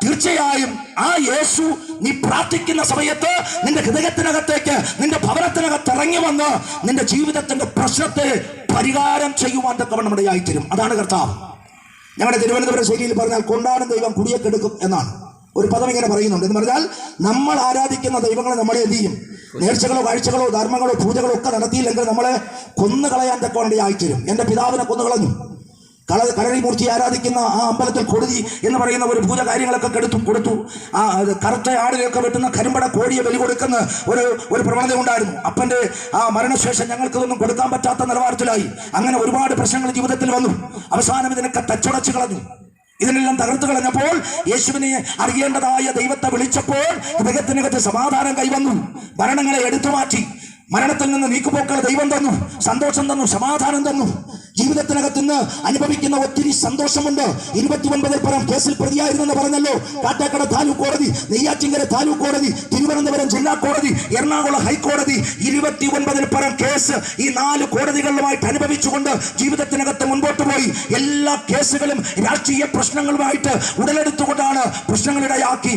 തീർച്ചയായും ആ യേശു നീ പ്രാർത്ഥിക്കുന്ന സമയത്ത് നിന്റെ ഹൃദയത്തിനകത്തേക്ക്, നിന്റെ ഭവനത്തിനകത്ത് ഇറങ്ങി വന്ന് നിന്റെ ജീവിതത്തിന്റെ പ്രശ്നത്തെ പരിഹാരം ചെയ്യുവാൻ തക്കവണ്ണം ഇടയായിത്തീരും. അതാണ് കർത്താവ്. ഞങ്ങളുടെ തിരുവനന്തപുരം ശൈലിയിൽ പറഞ്ഞാൽ കൊണ്ടാടും ദൈവം കുടിയെ കെടുക്കും എന്നാണ് ഒരു പദം ഇങ്ങനെ പറയുന്നുണ്ട്. എന്ന് പറഞ്ഞാൽ നമ്മൾ ആരാധിക്കുന്ന ദൈവങ്ങളെ നമ്മളെ എന്ത് ചെയ്യും? നേർച്ചകളോ കാഴ്ചകളോ ധർമ്മങ്ങളോ പൂജകളോ ഒക്കെ നടത്തിയില്ലെങ്കിൽ നമ്മളെ കൊന്നുകളയാൻ തക്കവണ്ണം ഇടയായിത്തീരും. എന്റെ പിതാവിനെ കൊന്നുകളഞ്ഞു. കളരിമൂർത്തി ആരാധിക്കുന്ന ആ അമ്പലത്തിൽ കൊടുതി എന്ന് പറയുന്ന ഒരു പൂജ കാര്യങ്ങളൊക്കെ കൊടുത്തു. ആ കറുത്ത ആടിലൊക്കെ വെട്ടുന്ന കരിമ്പട കോഴിയെ ബലി കൊടുക്കുന്ന ഒരു പ്രവണത ഉണ്ടായിരുന്നു. അപ്പന്റെ ആ മരണശേഷം ഞങ്ങൾക്കിതൊന്നും കൊടുക്കാൻ പറ്റാത്ത നിലവാരത്തിലായി. അങ്ങനെ ഒരുപാട് പ്രശ്നങ്ങൾ ജീവിതത്തിൽ വന്നു. അവസാനം ഇതിനൊക്കെ തച്ചുടച്ചു കളഞ്ഞു. ഇതിനെല്ലാം തകർത്തു കളഞ്ഞപ്പോൾ യേശുവിനെ അറിയേണ്ടതായ ദൈവത്തെ വിളിച്ചപ്പോൾ ഹൃദയത്തിനകത്ത് സമാധാനം കൈവന്നു. മരണങ്ങളെ എടുത്തു മാറ്റി. മരണത്തിൽ നിന്ന് നീക്കുപോക്കൾ ദൈവം തന്നു. സന്തോഷം തന്നു, സമാധാനം തന്നു. ജീവിതത്തിനകത്ത് നിന്ന് അനുഭവിക്കുന്ന ഒത്തിരി സന്തോഷമുണ്ട്. 29 പരം കേസിൽ പ്രതിയായിരുന്നെന്ന് പറഞ്ഞല്ലോ. കാട്ടാക്കട താലൂക്ക് കോടതി, നെയ്യാറ്റിങ്കര താലൂക്ക് കോടതി, തിരുവനന്തപുരം ജില്ലാ കോടതി, എറണാകുളം ഹൈക്കോടതി, 29 പരം കേസ് ഈ 4 കോടതികളിലുമായിട്ട് അനുഭവിച്ചുകൊണ്ട് ജീവിതത്തിനകത്ത് മുൻപോട്ട് പോയി. എല്ലാ കേസുകളും രാഷ്ട്രീയ പ്രശ്നങ്ങളുമായിട്ട് ഉടലെടുത്തുകൊണ്ടാണ് പ്രശ്നങ്ങൾ ഇടയാക്കി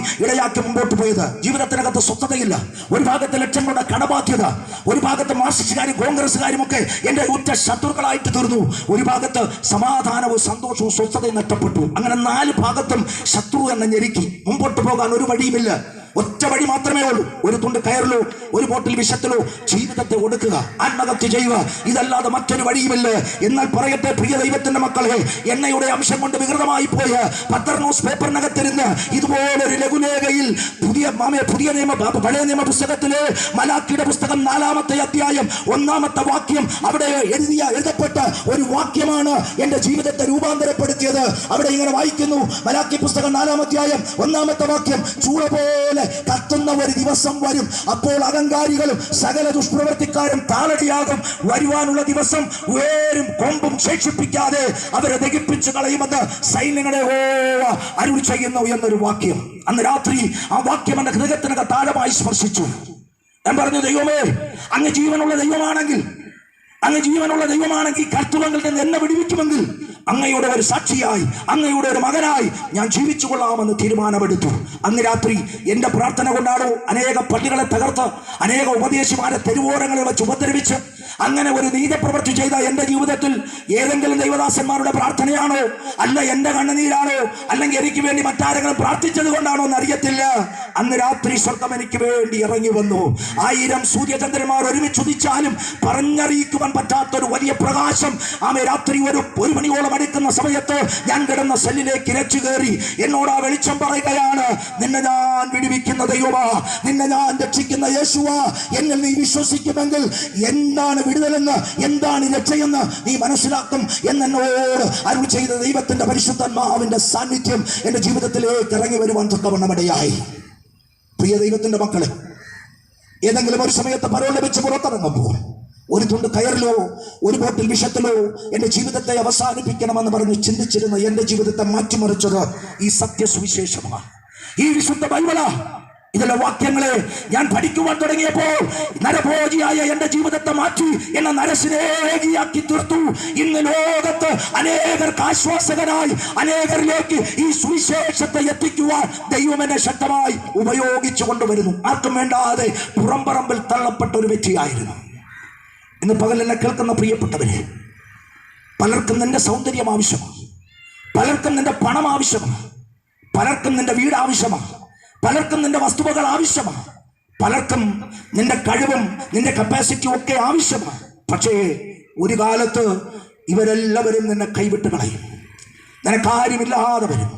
മുമ്പോട്ട് പോയത്. ജീവിതത്തിനകത്ത് സ്വസ്ഥതയില്ല. ഒരു ഭാഗത്ത് ലക്ഷങ്ങളുടെ കടബാധ്യത, ഒരു ഭാഗത്ത് മാർക്സിസ്റ്റുകാരും കോൺഗ്രസ്സുകാരും ഒക്കെ എന്റെ ഉറ്റ ശത്രുക്കളായിട്ട് തീർന്നു. ഒരു ഭാഗത്ത് സമാധാനവും സന്തോഷവും സ്വസ്ഥതയും നഷ്ടപ്പെട്ടു. അങ്ങനെ 4 ഭാഗത്തും ശത്രു എന്ന ഞെരുക്കി. മുമ്പോട്ട് പോകാൻ ഒരു വഴിയുമില്ല. ഒറ്റ വഴി മാത്രമേ ഉള്ളൂ. ഒരു തുണ്ട് കയറിലോ ഒരു ബോട്ടിൽ വിഷത്തിലോ ജീവിതത്തെ ഒടുക്കുക, ആത്മഹത്യ ചെയ്യുക. ഇതല്ലാതെ മറ്റൊരു വഴിയുമില്ല. എന്നാൽ പറയട്ടെ പ്രിയ ദൈവത്തിന്റെ മക്കളെ, എണ്ണയുടെ അംശം കൊണ്ട് വികൃതമായി പോയ പത്തർനോസ് പേപ്പറിനകത്തിരുന്ന് ഇതുപോലൊരു ലഘുലേഖയിൽ പഴയ നിയമ പുസ്തകത്തിലെ മലാക്കിയുടെ പുസ്തകം 4-ാമത്തെ അധ്യായം 1-ാമത്തെ വാക്യം, അവിടെ എഴുതപ്പെട്ട ഒരു വാക്യമാണ് എന്റെ ജീവിതത്തെ രൂപാന്തരപ്പെടുത്തിയത്. അവിടെ ഇങ്ങനെ വായിക്കുന്നു. മലാക്കി പുസ്തകം 4-ാം അധ്യായം 1-ാമത്തെ വാക്യം, ചൂള പോലെ കത്തുന്ന ഒരു ദിവസം വരും, അപ്പോൾ അഹങ്കാരികളും സകല ദുഷ്പ്രവർത്തിക്കാരും താളടിയാകും. വരുവാനുള്ള ദിവസം വേരും കൊമ്പും ശേഷിപ്പിക്കാതെ അവരെ ദഹിപ്പിച്ചു കളയുമെന്ന് സൈന്യങ്ങളെ അരുൾ ചെയ്യുന്നു എന്നൊരു വാക്യം. അന്ന് രാത്രി ആ വാക്യം എന്റെ ഹൃദയത്തിനകത്ത് ആഴമായി സ്പർശിച്ചു. ഞാൻ പറഞ്ഞു, ദൈവമേ, അങ്ങ് ജീവനുള്ള ദൈവമാണെങ്കിൽ കർത്തൃത്വങ്ങളിൽ നിന്ന് എന്നെ വിടുവിക്കുമെങ്കിൽ അങ്ങയുടെ ഒരു സാക്ഷിയായി, അങ്ങയുടെ ഒരു മകനായി ഞാൻ ജീവിച്ചു കൊള്ളാമെന്ന് തീരുമാനമെടുത്തു. അന്ന് രാത്രി എൻ്റെ പ്രാർത്ഥന കൊണ്ടാണോ അനേക പള്ളികളെ തകർത്ത്, അനേക ഉപദേശിമാരെ തെരുവോരങ്ങളിൽ വെച്ച് ഉപദ്രവിച്ച്, അങ്ങനെ ഒരു നീതപ്രവൃത്തി ചെയ്ത എൻ്റെ ജീവിതത്തിൽ ഏതെങ്കിലും ദൈവദാസന്മാരുടെ പ്രാർത്ഥനയാണോ, അല്ല എൻ്റെ കണ്ണുനീരാണോ, അല്ലെങ്കിൽ എനിക്ക് വേണ്ടി മറ്റാരെങ്കിലും പ്രാർത്ഥിച്ചത് കൊണ്ടാണോ എന്ന് അറിയത്തില്ല. അന്ന് രാത്രി സ്വർഗം എനിക്ക് വേണ്ടി ഇറങ്ങി വന്നു. 1000 സൂര്യചന്ദ്രന്മാർ ഒരുമിച്ച് ഉദിച്ചാലും പറഞ്ഞറിയിക്കുവാൻ പറ്റാത്തൊരു വലിയ പ്രകാശം രാത്രി ഒരു മണിയോളം അടുക്കുന്ന സമയത്ത് ഞാൻ കിടന്ന സെല്ലിലേക്ക് ഇരച്ചു കയറി. എന്നോട് ആ വെളിച്ചം പറയുകയാണ്, നിന്നെ ഞാൻ വിടുവിക്കുന്ന ദൈവമാ, നിന്നെ ഞാൻ രക്ഷിക്കുന്ന യേശുവാ, എന്നിൽ നീ വിശ്വസിക്കുമെങ്കിൽ എന്താണ് വിടുതലെന്ന്, എന്താണ് രക്ഷയെന്ന് നീ മനസ്സിലാക്കും എന്നോട് അരുൾ ചെയ്ത ദൈവത്തിന്റെ പരിശുദ്ധാത്മാവിന്റെ സാന്നിധ്യം എന്റെ ജീവിതത്തിലേക്ക് ഇറങ്ങി വരുവാൻ തക്കവണ്ണമിടയായി. പ്രിയ ദൈവത്തിന്റെ മക്കളെ, ഏതെങ്കിലും ഒരു സമയത്ത് പരോൾ ലഭിച്ച് പുറത്തിറങ്ങുമ്പോൾ ഒരു തുണ്ട് കയറിലോ ഒരു ബോട്ടിൽ വിഷത്തിലോ എൻ്റെ ജീവിതത്തെ അവസാനിപ്പിക്കണമെന്ന് പറഞ്ഞ് ചിന്തിച്ചിരുന്ന എൻ്റെ ജീവിതത്തെ മാറ്റിമറിച്ചത് ഈ സത്യസുവിശേഷമാണ്, ഈ വിശുദ്ധ ബൈബിളാ. ഇതിലെ വാക്യങ്ങളെ ഞാൻ പഠിക്കുവാൻ തുടങ്ങിയപ്പോൾ നരഭോജിയായ എൻ്റെ ജീവിതത്തെ മാറ്റി എന്നെ നരസ്നേഹിയാക്കി തീർത്തു. ഇന്ന് ലോകത്ത് അനേകർക്ക് ആശ്വാസകനായി, അനേകരിലേക്ക് ഈ സുവിശേഷത്തെ എത്തിക്കുവാൻ ദൈവം എന്നെ ശക്തമായി ഉപയോഗിച്ചു കൊണ്ടുവരുന്നു. ആർക്കും വേണ്ടാതെ പുറംപറമ്പിൽ തള്ളപ്പെട്ട ഒരു വ്യക്തിയായിരുന്നു. ഇന്ന് പകൽ എന്നെ കേൾക്കുന്ന പ്രിയപ്പെട്ടവരെ, പലർക്കും നിന്റെ സൗന്ദര്യം ആവശ്യമാണ്, പലർക്കും നിന്റെ പണം ആവശ്യമാണ്, പലർക്കും നിന്റെ വീട് ആവശ്യമാണ്, പലർക്കും നിന്റെ വസ്തുവകൾ ആവശ്യമാണ്, പലർക്കും നിന്റെ കഴിവും നിന്റെ കപ്പാസിറ്റിയും ഒക്കെ ആവശ്യമാണ്. പക്ഷേ ഒരു കാലത്ത് ഇവരെല്ലാവരും നിന്നെ കൈവിട്ട് കളയും, നിനക്ക് കാര്യമില്ലാതെ വരും,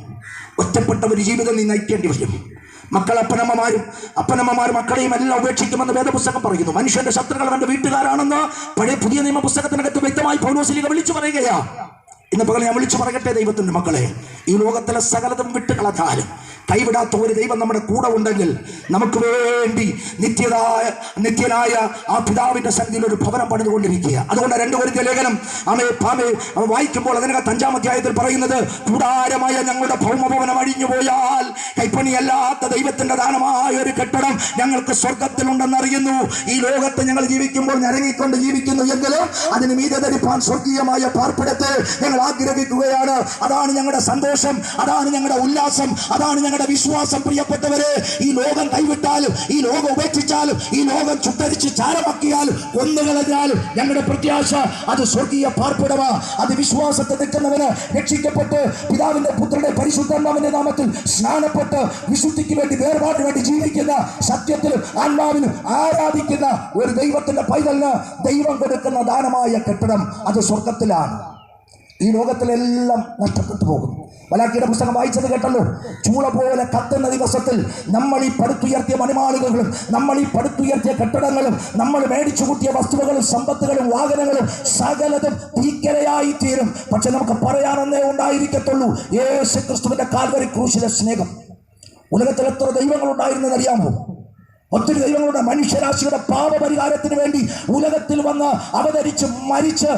ഒറ്റപ്പെട്ട ഒരു ജീവിതം നീ നയിക്കേണ്ടി വരും. മക്കൾ അപ്പനമ്മമാരും മക്കളെയും എല്ലാം ഉപേക്ഷിക്കുമെന്ന് വേദപുസ്തകം പറയുന്നു. മനുഷ്യന്റെ ശത്രുക്കൾ അവന്റെ വീട്ടുകാരാണെന്ന് പുതിയ നിയമ പുസ്തകത്തിനകത്ത് വ്യക്തമായി പൗലോസ്ലീഹ വിളിച്ചു പറയുകയാ. ഇന്ന് പകൽ ഞാൻ വിളിച്ചു പറയട്ടെ ദൈവത്തിന്റെ മക്കളെ, ഈ ലോകത്തിലെ സകലതും വിട്ടുകളഞ്ഞാലും കൈവിടാത്ത ഒരു ദൈവം നമ്മുടെ കൂടെ ഉണ്ടെങ്കിൽ നമുക്ക് വേണ്ടി നിത്യനായ ആ പിതാവിന്റെ സന്നിധിയിൽ ഒരു ഭവനം പണിതുകൊണ്ടിരിക്കുക. അതുകൊണ്ട് 2 കൊരിന്ത്യർ ലേഖനം വായിക്കുമ്പോൾ അതിനകത്ത് 5-ാം അധ്യായത്തിൽ പറയുന്നത്, കൂടാരമായ ഞങ്ങളുടെ ഭൗമഭവനം അഴിഞ്ഞുപോയാൽ കൈപ്പണിയല്ലാത്ത ദൈവത്തിന്റെ ദാനമായ ഒരു കെട്ടിടം ഞങ്ങൾക്ക് സ്വർഗത്തിലുണ്ടെന്നറിയുന്നു. ഈ ലോകത്ത് ഞങ്ങൾ ജീവിക്കുമ്പോൾ ഞരങ്ങിക്കൊണ്ട് ജീവിക്കുന്നു എങ്കിലും അതിന് മീതെ ധരിപ്പാൻ സ്വർഗീയമായ പാർപ്പിടത്തെ ഞങ്ങൾ ആഗ്രഹിക്കുകയാണ്. അതാണ് ഞങ്ങളുടെ സന്തോഷം, അതാണ് ഞങ്ങളുടെ ഉല്ലാസം, അതാണ് ഞങ്ങളുടെ വിശ്വാസം. പ്രിയപ്പെട്ടവരെ, ഈ ലോകം കൈവിട്ടാലും, ഈ ലോകം ഉപേക്ഷിച്ചാലും, ഈ ലോകം ചുട്ടരിച്ച് ചാരമാക്കിയാലും, കൊന്നുകളഞ്ഞാലും ഞങ്ങളുടെ പ്രത്യാശ അത് സ്വർഗീയ പാർപ്പിടമാ. അത് വിശ്വാസത്തെ നിൽക്കുന്നവന്, രക്ഷിക്കപ്പെട്ട് പിതാവിന്റെ പുത്രന്റെ പരിശുദ്ധാത്മാവിന്റെ നാമത്തിൽ സ്നാനപ്പെട്ട് വിശുദ്ധിക്ക് വേണ്ടി വേർപാടിന് വേണ്ടി ജീവിക്കുന്ന, സത്യത്തിലും ആത്മാവിനും ആരാധിക്കുന്ന ഒരു ദൈവത്തിന്റെ പൈതലിന് ദൈവം കൊടുക്കുന്ന ദാനമായ കെട്ടിടം അത് സ്വർഗത്തിലാണ്. ഈ ലോകത്തിലെല്ലാം നഷ്ടപ്പെട്ടു പോകും. മലാക്കിയുടെ പുസ്തകം വായിച്ചത് കേട്ടല്ലോ. ചൂള പോലെ കത്തുന്ന ദിവസത്തിൽ നമ്മൾ ഈ പടുത്തുയർത്തിയ മണിമാളികകളും, നമ്മൾ ഈ പടുത്തുയർത്തിയ കെട്ടിടങ്ങളും, നമ്മൾ മേടിച്ചു കൂട്ടിയ വസ്തുവകളും സമ്പത്തുകളും വാഹനങ്ങളും സകലതും തീക്കരയായി തീരും. പക്ഷെ നമുക്ക് പറയാനൊന്നേ ഉണ്ടായിരിക്കത്തുള്ളൂ, യേശു ക്രിസ്തുവിന്റെ കാൽവരി ക്രൂശിലെ സ്നേഹം. ഉലകത്തിൽ എത്ര ദൈവങ്ങളുണ്ടായിരുന്നെന്ന് അറിയാമോ? ഒത്തിരി ദൈവങ്ങളുടെ മനുഷ്യരാശിയുടെ പാപപരിഹാരത്തിന് വേണ്ടി ഉലകത്തിൽ വന്ന് അവതരിച്ച് മരിച്ച്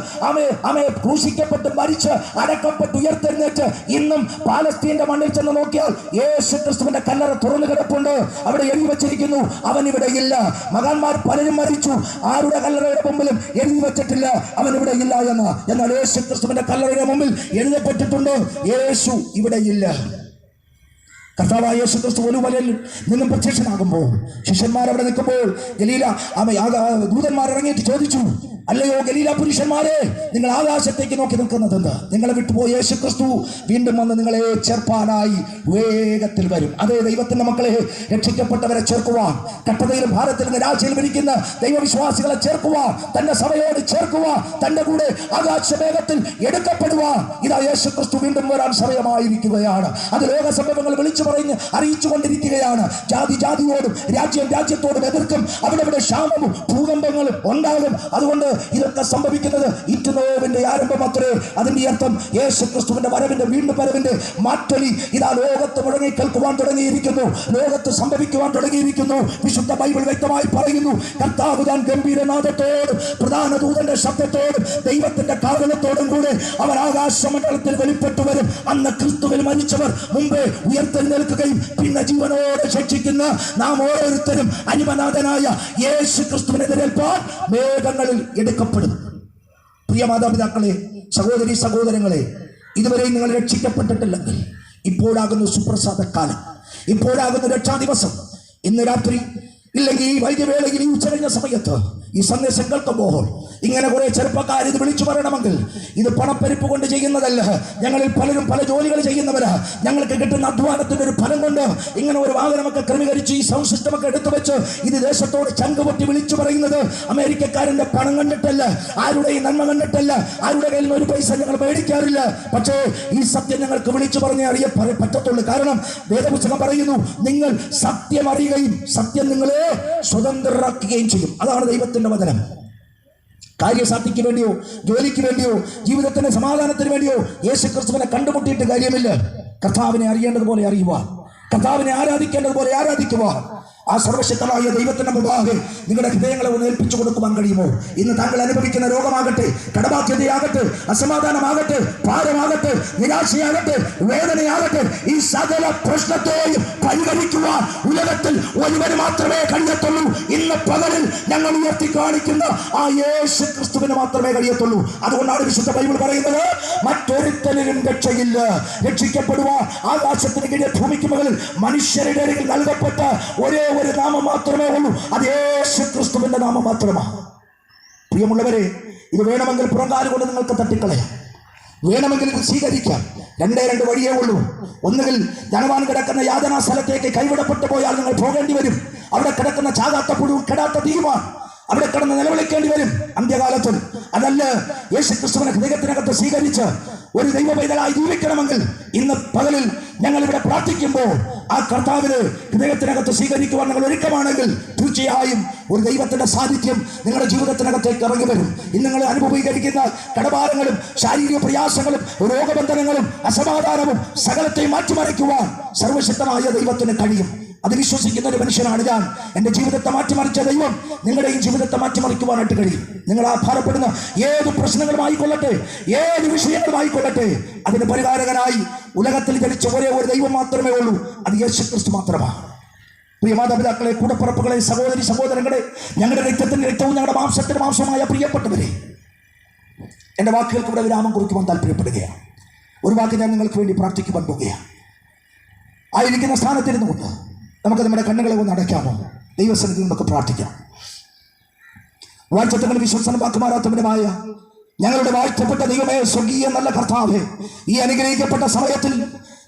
ക്രൂശിക്കപ്പെട്ട് മരിച്ച് അടക്കപ്പെട്ട് ഉയർത്തെഴുന്നേറ്റ് ഇന്നും പാലസ്തീന്റെ മണ്ണിൽ ചെന്ന് നോക്കിയാൽ യേശു ക്രിസ്തുവിന്റെ കല്ലറ തുറന്നു കിടപ്പുണ്ട്. അവിടെ എഴുതി വച്ചിരിക്കുന്നു, അവൻ ഇവിടെ ഇല്ല. മകാന്മാർ പലരും മരിച്ചു, ആരുടെ കല്ലറയുടെ മുമ്പിലും എഴുതി വച്ചിട്ടില്ല അവൻ ഇവിടെ ഇല്ല എന്ന്. എന്നാൽ യേശു ക്രിസ്തുവിന്റെ കല്ലറയുടെ മുമ്പിൽ എഴുതപ്പെട്ടിട്ടുണ്ട്, യേശു ഇവിടെ ഇല്ല. കർത്താവായ യേശു ക്രിസ്തു ഒരു മലയിൽ നിന്നും പ്രത്യക്ഷനാകുമ്പോൾ ശിഷ്യന്മാർ അവിടെ നിൽക്കുമ്പോൾ ദൂതന്മാർ ഇറങ്ങിയിട്ട് ചോദിച്ചു, അല്ലയോ ഗലീല പുരുഷന്മാരെ, നിങ്ങൾ ആകാശത്തേക്ക് നോക്കി നിൽക്കുന്നത് എന്താ? നിങ്ങളെ വിട്ടുപോയ യേശു ക്രിസ്തു വീണ്ടും വന്ന് നിങ്ങളെ ചേർപ്പാനായി വേഗത്തിൽ വരും. അതേ ദൈവത്തിന്റെ മക്കളെ, രക്ഷിക്കപ്പെട്ടവരെ ചേർക്കുവാൻ, കട്ടതയിലും ഭാരത്തിലും നിരാശയിലും ഇരിക്കുന്ന ദൈവവിശ്വാസികളെ ചേർക്കുവാൻ, തന്റെ സഭയോട് ചേർക്കുവാൻ, തന്റെ കൂടെ ആകാശവേഗത്തിൽ എടുക്കപ്പെടുവാൻ ഇതാ യേശു ക്രിസ്തു വീണ്ടും വരാൻ സമയമായിരിക്കുകയാണ്. അത് ലോക സംഭവങ്ങൾ വിളിച്ചു പറഞ്ഞ് അറിയിച്ചു കൊണ്ടിരിക്കുകയാണ്. ജാതി ജാതിയോടും രാജ്യം രാജ്യത്തോടും എതിർക്കും. അവിടെ ക്ഷാമവും ഭൂകമ്പങ്ങളും ഉണ്ടാകും. അതുകൊണ്ട് ഇതൊക്കെ സംഭവിക്കുന്നത് ഇറ്റുനോവിന്റെ ആരംഭം അത്രേ. അതിന്റെ അർത്ഥം യേശു ക്രിസ്തുവിന്റെ വരവിന്റെ വീണ്ടും വരവിന്റെ മാറ്റൊലി ഇതാ ലോകത്ത് മുഴങ്ങി കേൾക്കുവാൻ തുടങ്ങിയിരിക്കുന്നു, ലോകത്ത് സംഭവിക്കുവാൻ തുടങ്ങിയിരിക്കുന്നു. വിശുദ്ധ ബൈബിൾ വ്യക്തമായി പറയുന്നു, കർത്താവ് താൻ ഗംഭീരനാദത്തോടും പ്രധാന ദൂതന്റെ ശബ്ദത്തോടും ദൈവത്തിന്റെ കാവലത്തോടും കൂടെ അവൻ ആകാശമണ്ഡലത്തിൽ വെളിപ്പെട്ടു വരും. അന്ന് ക്രിസ്തുവിൽ മരിച്ചവർ മുമ്പേ ഉയർത്തെഴുന്നേൽക്കുകയും പിന്നെ ജീവനോടെ ശിക്ഷിക്കുന്ന നാം ഓരോരുത്തരും അനിമനാഥനായ യേശു ക്രിസ്തുവിനെതിരേൽപ്പാൻ മേഘങ്ങളിൽ എടുക്കപ്പെടും. പ്രിയ മാതാപിതാക്കളെ, സഹോദരി സഹോദരങ്ങളെ, ഇതുവരെയും നിങ്ങൾ രക്ഷിക്കപ്പെട്ടിട്ടില്ലെങ്കിൽ ഇപ്പോഴാകുന്നു സുപ്രസാദക്കാലം, ഇപ്പോഴാകുന്നു രക്ഷാദിവസം. ഇന്ന് രാത്രി ഇല്ലെങ്കിൽ ഈ വൈദ്യവേളയിൽ ഈ ഉച്ചകഴിഞ്ഞ സമയത്ത് ഈ സന്ദേശം കേൾക്കുമ്പോൾ ഇങ്ങനെ കുറെ ചെറുപ്പക്കാർ ഇത് വിളിച്ചു പറയണമെങ്കിൽ ഇത് പണപ്പെരുപ്പ് കൊണ്ട് ചെയ്യുന്നതല്ല. ഞങ്ങളിൽ പലരും പല ജോലികൾ ചെയ്യുന്നവരാ. ഞങ്ങൾക്ക് കിട്ടുന്ന അധ്വാനത്തിന്റെ ഒരു ഫലം കൊണ്ട് ഇങ്ങനെ ഒരു വാഹനമൊക്കെ ക്രമീകരിച്ച് ഈ സൗണ്ട് സിസ്റ്റമൊക്കെ എടുത്തു വെച്ച് ഇത് ദേശത്തോട് ചങ്കുപൊട്ടി വിളിച്ചു പറയുന്നത് അമേരിക്കക്കാരന്റെ പണം കണ്ടിട്ടല്ല, ആരുടെയും നന്മ കണ്ടിട്ടല്ല, ആരുടെ കയ്യിൽ നിന്ന് ഒരു പൈസ ഞങ്ങൾ മേടിക്കാറില്ല. പക്ഷേ ഈ സത്യം ഞങ്ങൾക്ക് വിളിച്ചു പറഞ്ഞേ പറ്റത്തുള്ളൂ. കാരണം വേദപുസ്തകം പറയുന്നു, നിങ്ങൾ സത്യം അറിയുകയും സത്യം നിങ്ങളെ സ്വതന്ത്രരാക്കുകയും ചെയ്യും. അതാണ് ദൈവത്തിന്റെ വചനം. കാര്യസാധ്യക്ക് വേണ്ടിയോ ജോലിക്ക് വേണ്ടിയോ ജീവിതത്തിന്റെ സമാധാനത്തിന് വേണ്ടിയോ യേശുക്രിസ്തുവിനെ കണ്ടുമുട്ടിയിട്ട് കാര്യമില്ല. കർത്താവിനെ അറിയേണ്ടതുപോലെ അറിയുവാൻ, കർത്താവിനെ ആരാധിക്കേണ്ടതുപോലെ ആരാധിക്കുവാൻ, ആ സർവശക്തമായ ദൈവത്തിന്റെ മുമ്പാകെ നിങ്ങളുടെ ഹൃദയങ്ങളെ ഒന്ന് ഏൽപ്പിച്ചു കൊടുക്കുവാൻ കഴിയുമോ? ഇന്ന് താങ്കൾ അനുഭവിക്കുന്ന രോഗമാകട്ടെ, കടബാധ്യതയാകട്ടെ, അസമാധാനമാകട്ടെ, ഭാരമാകട്ടെ, നിരാശയാകട്ടെ, വേദനയാകട്ടെ, ഈ സകല പ്രശ്നത്തെയും പരിഹരിക്കുവാൻ ഉലകത്തിൽ ഒരുവന് മാത്രമേ കഴിയത്തുള്ളൂ. ഇന്ന് പകലിൽ ഞങ്ങൾ ഉയർത്തി കാണിക്കുന്ന ആ യേശു ക്രിസ്തുവിന് മാത്രമേ കഴിയത്തുള്ളൂ. അതുകൊണ്ടാണ് വിശുദ്ധ ബൈബിൾ പറയുന്നത്, മറ്റൊരുത്തനും രക്ഷയില്ല. രക്ഷിക്കപ്പെടുവാൻ ആകാശത്തിന് കീഴിൽ ഭൂമിക്ക് മുകളിൽ മനുഷ്യരുടെ ഇടയിൽ നൽകപ്പെട്ട ഒരേ ഒരു നാമം മാത്രമേ ഉള്ളൂ. അത് യേശു ക്രിസ്തുവിന്റെ നാമം മാത്രമാണ്. പ്രിയമുള്ളവരെ, ഇത് വേണമെങ്കിൽ പുറങ്കാല് കൊണ്ട് നിങ്ങൾക്ക് തട്ടിക്കളയാം, വേണമെങ്കിൽ ഇത് സ്വീകരിക്കാം. രണ്ട് വഴിയേ ഉള്ളൂ. ഒന്നുകിൽ ധനവാൻ കിടക്കുന്ന യാതനാ സ്ഥലത്തേക്ക് കൈവിടപ്പെട്ടു പോയാൽ നിങ്ങൾ പോകേണ്ടി വരും. അവിടെ കിടക്കുന്ന ചാകാത്ത പുഴുവും കെടാത്ത തീയുമാണ്. അവിടെ കിടന്ന് നിലവിളിക്കേണ്ടി വരും അന്ത്യകാലത്തിൽ. അതല്ല, യേശു ക്രിസ്തുവിനെ ഹൃദയത്തിനകത്ത് സ്വീകരിച്ച് ഒരു ദൈവ പൈതലായി ജീവിക്കണമെങ്കിൽ ഇന്ന് പകലിൽ ഞങ്ങൾ ഇവിടെ പ്രാർത്ഥിക്കുമ്പോൾ ആ കർത്താവിന് ഹൃദയത്തിനകത്ത് സ്വീകരിക്കുവാൻ നിങ്ങൾ ഒരുക്കമാണെങ്കിൽ തീർച്ചയായും ഒരു ദൈവത്തിന്റെ സാന്നിധ്യം നിങ്ങളുടെ ജീവിതത്തിനകത്തേക്ക് ഇറങ്ങി വരും. ഇന്ന് നിങ്ങൾ അനുഭവിക്കുന്ന കടഭാരങ്ങളും ശാരീരിക പ്രയാസങ്ങളും രോഗബന്ധനങ്ങളും അസമാധാനവും സകലത്തെയും മാറ്റിമറിക്കുവാൻ സർവശക്തമായ ദൈവത്തിന് കഴിയും. അത് വിശ്വസിക്കുന്ന ഒരു മനുഷ്യനാണ് ഞാൻ. എൻ്റെ ജീവിതത്തെ മാറ്റിമറിച്ച ദൈവം നിങ്ങളുടെയും ജീവിതത്തെ മാറ്റിമറിക്കുവാനായിട്ട് കഴിയും. നിങ്ങൾ ആ ഭാരപ്പെടുന്ന ഏത് പ്രശ്നങ്ങളുമായിക്കൊള്ളട്ടെ, ഏത് വിഷയങ്ങളുമായിക്കൊള്ളട്ടെ, അതിന് പരിഹാരകനായി ഉലകത്തിൽ ജനിച്ച ഒരേ ഒരു ദൈവം മാത്രമേ ഉള്ളൂ. അത് യേശു ക്രിസ്തു മാത്രമാണ്. പ്രിയ മാതാപിതാക്കളെ, കൂടപ്പിറപ്പുകളെ, സഹോദരി സഹോദരങ്ങളെ, ഞങ്ങളുടെ രക്തത്തിന്റെ രക്തവും ഞങ്ങളുടെ മാംസത്തിന് മാംസമായ പ്രിയപ്പെട്ടവരെ, എൻ്റെ വാക്കുകൾക്ക് ഇവിടെ വിരാമം കുറിക്കുവാൻ താല്പര്യപ്പെടുകയാണ്. ഒരു വാക്ക് ഞാൻ നിങ്ങൾക്ക് വേണ്ടി പ്രാർത്ഥിക്കുവാൻ പോകുകയാണ്. ആയിരിക്കുന്ന സ്ഥാനത്തിരുന്നുകൊണ്ട് നമുക്ക് നമ്മുടെ കണ്ണുകളെ ഒന്ന് അടയ്ക്കാമോ? ദൈവസന്നിധിയിൽ നമുക്ക് പ്രാർത്ഥിക്കാം. വാഴ്ചത്തങ്ങൾ വിശ്വസനം വാക്കുമാറാത്തവനുമായ ഞങ്ങളുടെ വാഴ്ത്തപ്പെട്ട ദൈവമേ, സ്വർഗീയ നല്ല കർത്താവേ, ഈ അനുഗ്രഹിക്കപ്പെട്ട സമയത്തിൽ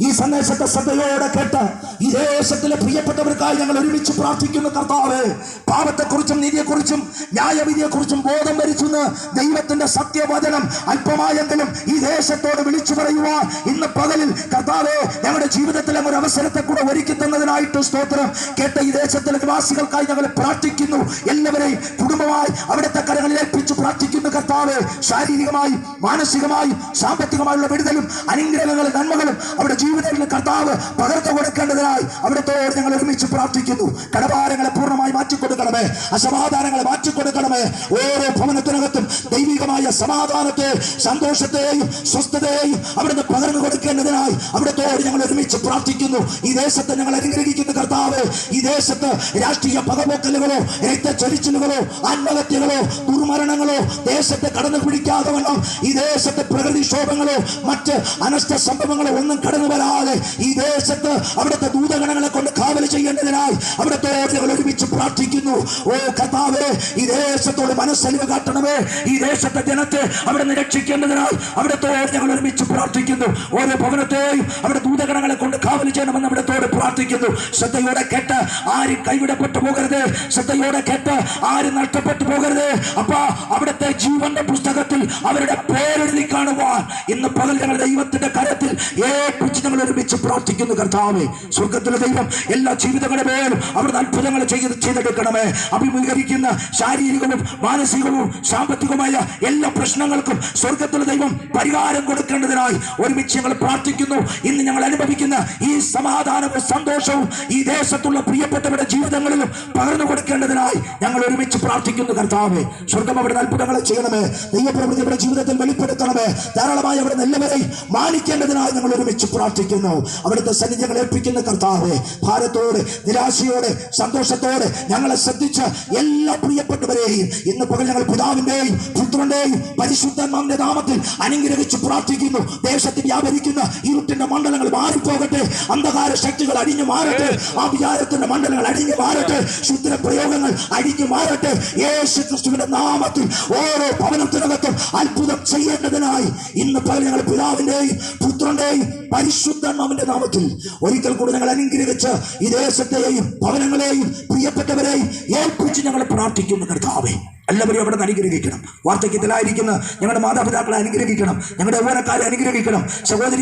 ഈ സന്ദേശത്തെ ശ്രദ്ധയോടെ കേട്ട് ഈ ദേശത്തിലെ പ്രിയപ്പെട്ടവർക്കായി ഞങ്ങൾ ഒരുമിച്ച് പ്രാർത്ഥിക്കുന്നു. കർത്താവേ, പാപത്തെക്കുറിച്ചും നീതിയെക്കുറിച്ചും ന്യായവിധിയെക്കുറിച്ചും ബോധം വരിച്ചുന്ന ദൈവത്തിന്റെ സത്യവചനം അല്പമായെങ്കിലും ഈ ദേശത്തോട് വിളിച്ചു പറയുവാൻ ഇന്ന് പകലിൽ കർത്താവേ ഞങ്ങളുടെ ജീവിതത്തിലെ ഒരു അവസരത്തെ കൂടെ ഒരുക്കി തന്നതിനായിട്ട് സ്തോത്രം. കേട്ട ഈ ദേശത്തിലെ നിവാസികൾക്കായി ഞങ്ങൾ പ്രാർത്ഥിക്കുന്നു. എല്ലാവരെയും കുടുംബമായി അവിടുത്തെ കരങ്ങളിൽ ഏൽപ്പിച്ച് പ്രാർത്ഥിക്കുന്നു. കർത്താവേ, ശാരീരികമായും മാനസികമായും സാമ്പത്തികമായുള്ള വിടുതലും അനുഗ്രഹങ്ങളും നന്മകളും അവിടെ ജീവിതത്തിൽ കർത്താവ് പകർന്നു കൊടുക്കേണ്ടതിനായി അവിടത്തോട് ഞങ്ങൾ ഒരുമിച്ച് പ്രാർത്ഥിക്കുന്നു. കടഭാരങ്ങളെ പൂർണ്ണമായി മാറ്റിക്കൊടുക്കണമേ, അസമാധാനങ്ങളെ മാറ്റിക്കൊടുക്കണമേ. ഓരോ ഭവനത്തിനകത്തും ദൈവികമായ സമാധാനത്തെ, സന്തോഷത്തെയും സ്വസ്ഥതയെയും അവിടുന്ന് പകർന്നു കൊടുക്കേണ്ടതിനായി അവിടത്തോട് ഞങ്ങൾ ഒരുമിച്ച് പ്രാർത്ഥിക്കുന്നു. ഈ ദേശത്ത് ഞങ്ങൾ അനുഗ്രഹിക്കുന്ന കർത്താവ്, ഈ ദേശത്ത് രാഷ്ട്രീയ പകപോക്കലുകളോ രക്തച്ചൊരിച്ചിലുകളോ ആത്മഹത്യകളോ ദുർമരണങ്ങളോ ദേശത്തെ കടന്നു പിടിക്കാതെ വണ്ണം ഈ ദേശത്തെ പ്രകൃതിക്ഷോഭങ്ങളോ മറ്റ് അനഷ്ട സംഭവങ്ങളോ ഒന്നും കടന്നു വരാതെ ഈ ദേശത്ത് അവിടുത്തെ ദൂതഗണങ്ങളെ കൊണ്ട് കാവൽ ചെയ്യേണ്ടതിനായി അവിടത്തോട് ഞങ്ങൾ ഒരുമിച്ച് പ്രാർത്ഥിക്കുന്നു. ഓ കർത്താവേ, ഈ ദേശത്തോട് മനസ്സലിവ് കാട്ടണമേ. ഈ ദേശത്തെ ജനത്തെ അവിടെ നിന്ന് രക്ഷിക്കേണ്ടതിനായി അവിടത്തോട് ഞങ്ങൾ ഒരുമിച്ച് പ്രാർത്ഥിക്കുന്നു. ഓരോ ഭവനത്തെയും അവിടെ ദൂതഗണങ്ങളെ കൊണ്ട് കാവൽ ചെയ്യണമെന്ന് അവിടത്തോട് പ്രാർത്ഥിക്കുന്നു. ശ്രദ്ധയോടെ കേട്ട് ആരും കൈവിടപ്പെട്ടു പോകരുത്, ശ്രദ്ധയോടെ കേട്ട് ആരും നഷ്ടപ്പെട്ടു പോകരുത്. അപ്പാ, അവിടുത്തെ ജീവന്റെ പുസ്തകത്തിൽ അവരുടെ പേരെഴുതി കാണുവാൻ ഇന്ന് പകൽ ഞങ്ങൾ ദൈവത്തിന്റെ കരത്തിൽ ഏൽപ്പിച്ച് ഞങ്ങൾ ഒരുമിച്ച് പ്രാർത്ഥിക്കുന്നു. കർത്താവേ, സ്വർഗത്തിലെ ദൈവം എല്ലാ ജീവിതങ്ങളുടെ മേലും അവിടുന്ന് അത്ഭുതങ്ങൾ ചെയ്തെടുക്കണമേ. അഭിമുഖീകരിക്കുന്ന ശാരീരികവും മാനസികവും സാമ്പത്തികവുമായ എല്ലാ പ്രശ്നങ്ങൾക്കും സ്വർഗത്തിലെ ദൈവം പരിഹാരം കൊടുക്കേണ്ടതിനായി ഒരുമിച്ച് ഞങ്ങൾ പ്രാർത്ഥിക്കുന്നു. ഇന്ന് ഞങ്ങൾ അനുഭവിക്കുന്ന ഈ സമാധാനവും സന്തോഷവും ഈ ദേശത്തുള്ള പ്രിയപ്പെട്ടവരുടെ ജീവിതങ്ങളിലും പകർന്നു കൊടുക്കേണ്ടതിനായി ഞങ്ങൾ ഒരുമിച്ച് പ്രാർത്ഥിക്കുന്നു. കർത്താവേ, സ്വർഗം അവിടെ അത്ഭുതങ്ങളെ ചെയ്യണമേ. ദൈവപ്രവൃത്തി അവരുടെ ജീവിതത്തിൽ വെളിപ്പെടുത്തണമേ. ധാരാളമായി അവിടെ എല്ലാവരെയും മാനിക്കേണ്ടതിനായി ഞങ്ങൾ ഒരുമിച്ച് പ്രാർത്ഥിക്കുന്നു. പ്രാർത്ഥിക്കുന്നു. അവിടുത്തെ സന്നിധികൾ ഏൽപ്പിക്കുന്ന കർത്താവേ, ഭാരത്തോടെ, നിരാശയോടെ, സന്തോഷത്തോടെ ഞങ്ങളെ ശ്രദ്ധിച്ച് എല്ലാ പ്രിയപ്പെട്ടവരെയും ഇന്ന് പകൽ ഞങ്ങൾ പിതാവിന്റെയും പുത്രന്റെയും പരിശുദ്ധാത്മാവിന്റെ നാമത്തിൽ അനുഗ്രഹിച്ച് പ്രാർത്ഥിക്കുന്നു. ദേശത്ത് വ്യാപരിക്കുന്ന ഇരുട്ടിന്റെ മണ്ഡലങ്ങൾ മാറിപ്പോകട്ടെ, അന്ധകാര ശക്തികൾ അടിഞ്ഞു മാറട്ടെ, ആ വിചാരത്തിന്റെ മണ്ഡലങ്ങൾ അടിഞ്ഞു മാറട്ടെ, ശുദ്ധ പ്രയോഗങ്ങൾ അടിഞ്ഞു മാറട്ടെ. യേശു ക്രിസ്തുവിന്റെ നാമത്തിൽ ഓരോ ഭവനത്തിനകത്തും അത്ഭുതം ചെയ്യേണ്ടതിനായി ഇന്ന് പകൽ ഞങ്ങൾ പിതാവിന്റെയും പുത്രന്റെയും പരിശുദ്ധാത്മാവിന്റെ നാമത്തിൽ ഒരിക്കൽ കൂടി ഞങ്ങൾ അനുഗ്രഹിച്ച് ഈ ദേശത്തെയും ഭവനങ്ങളെയും പ്രിയപ്പെട്ടവരെയും ഏൽപ്പിച്ച് ഞങ്ങൾ പ്രാർത്ഥിക്കുന്നു. കർത്താവേ, എല്ലാവരെയും അവിടെ നിന്ന് അനുഗ്രഹിക്കണം. വാർദ്ധക്യത്തിലായിരിക്കുന്ന ഞങ്ങളുടെ മാതാപിതാക്കളെ അനുഗ്രഹിക്കണം, ഞങ്ങളുടെ യൗവനക്കാരെ അനുഗ്രഹിക്കണം,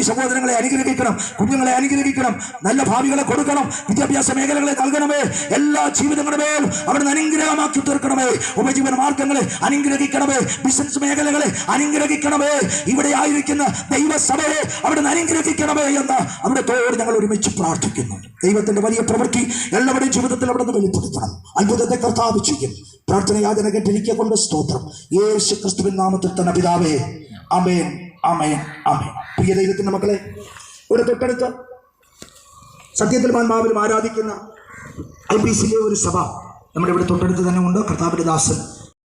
സഹോദരങ്ങളെ അനുഗ്രഹിക്കണം, കുഞ്ഞുങ്ങളെ അനുഗ്രഹിക്കണം, നല്ല ഭാവികളെ കൊടുക്കണം, വിദ്യാഭ്യാസ മേഖലകളെ നൽകണമേ, എല്ലാ ജീവിതങ്ങളുമേലും അവിടെ നിന്ന് അനുഗ്രഹമാക്കി തീർക്കണമേ, ഉപജീവന മാർഗങ്ങളെ അനുഗ്രഹിക്കണമേ, ബിസിനസ് മേഖലകളെ അനുഗ്രഹിക്കണമേ, ഇവിടെ ആയിരിക്കുന്ന ദൈവസഭയെ അവിടെ നിന്ന് അനുഗ്രഹിക്കണമേ എന്ന് അവിടെ തോട് ഞങ്ങൾ ഒരുമിച്ച് പ്രാർത്ഥിക്കുന്നു. ദൈവത്തിന്റെ വലിയ പ്രവൃത്തി എല്ലാവരുടെയും ജീവിതത്തിൽ അവിടെ നിന്ന് വെളിപ്പെടുത്തണം. അത്ഭുതത്തെ കർത്താവ് ചെയ്യും. പ്രാർത്ഥന യാചന കേട്ടിരിക്കുക കൊണ്ട് സ്തോത്രം. യേശു ക്രിസ്തുവിൻ നാമത്തിൽ തന്നെ പിതാവേ, ആമേൻ, ആമേൻ, ആമേൻ. പ്രിയ ദൈവത്തിന്റെ മക്കളെ, ഇവിടെ തൊട്ടടുത്ത് സത്യത്തിലും ആത്മാവിലും ആരാധിക്കുന്ന IPCയിലെ ഒരു സഭ നമ്മുടെ ഇവിടെ തൊട്ടടുത്ത് തന്നെ ഉണ്ട്. കർത്താവിന്റെ ദാസൻ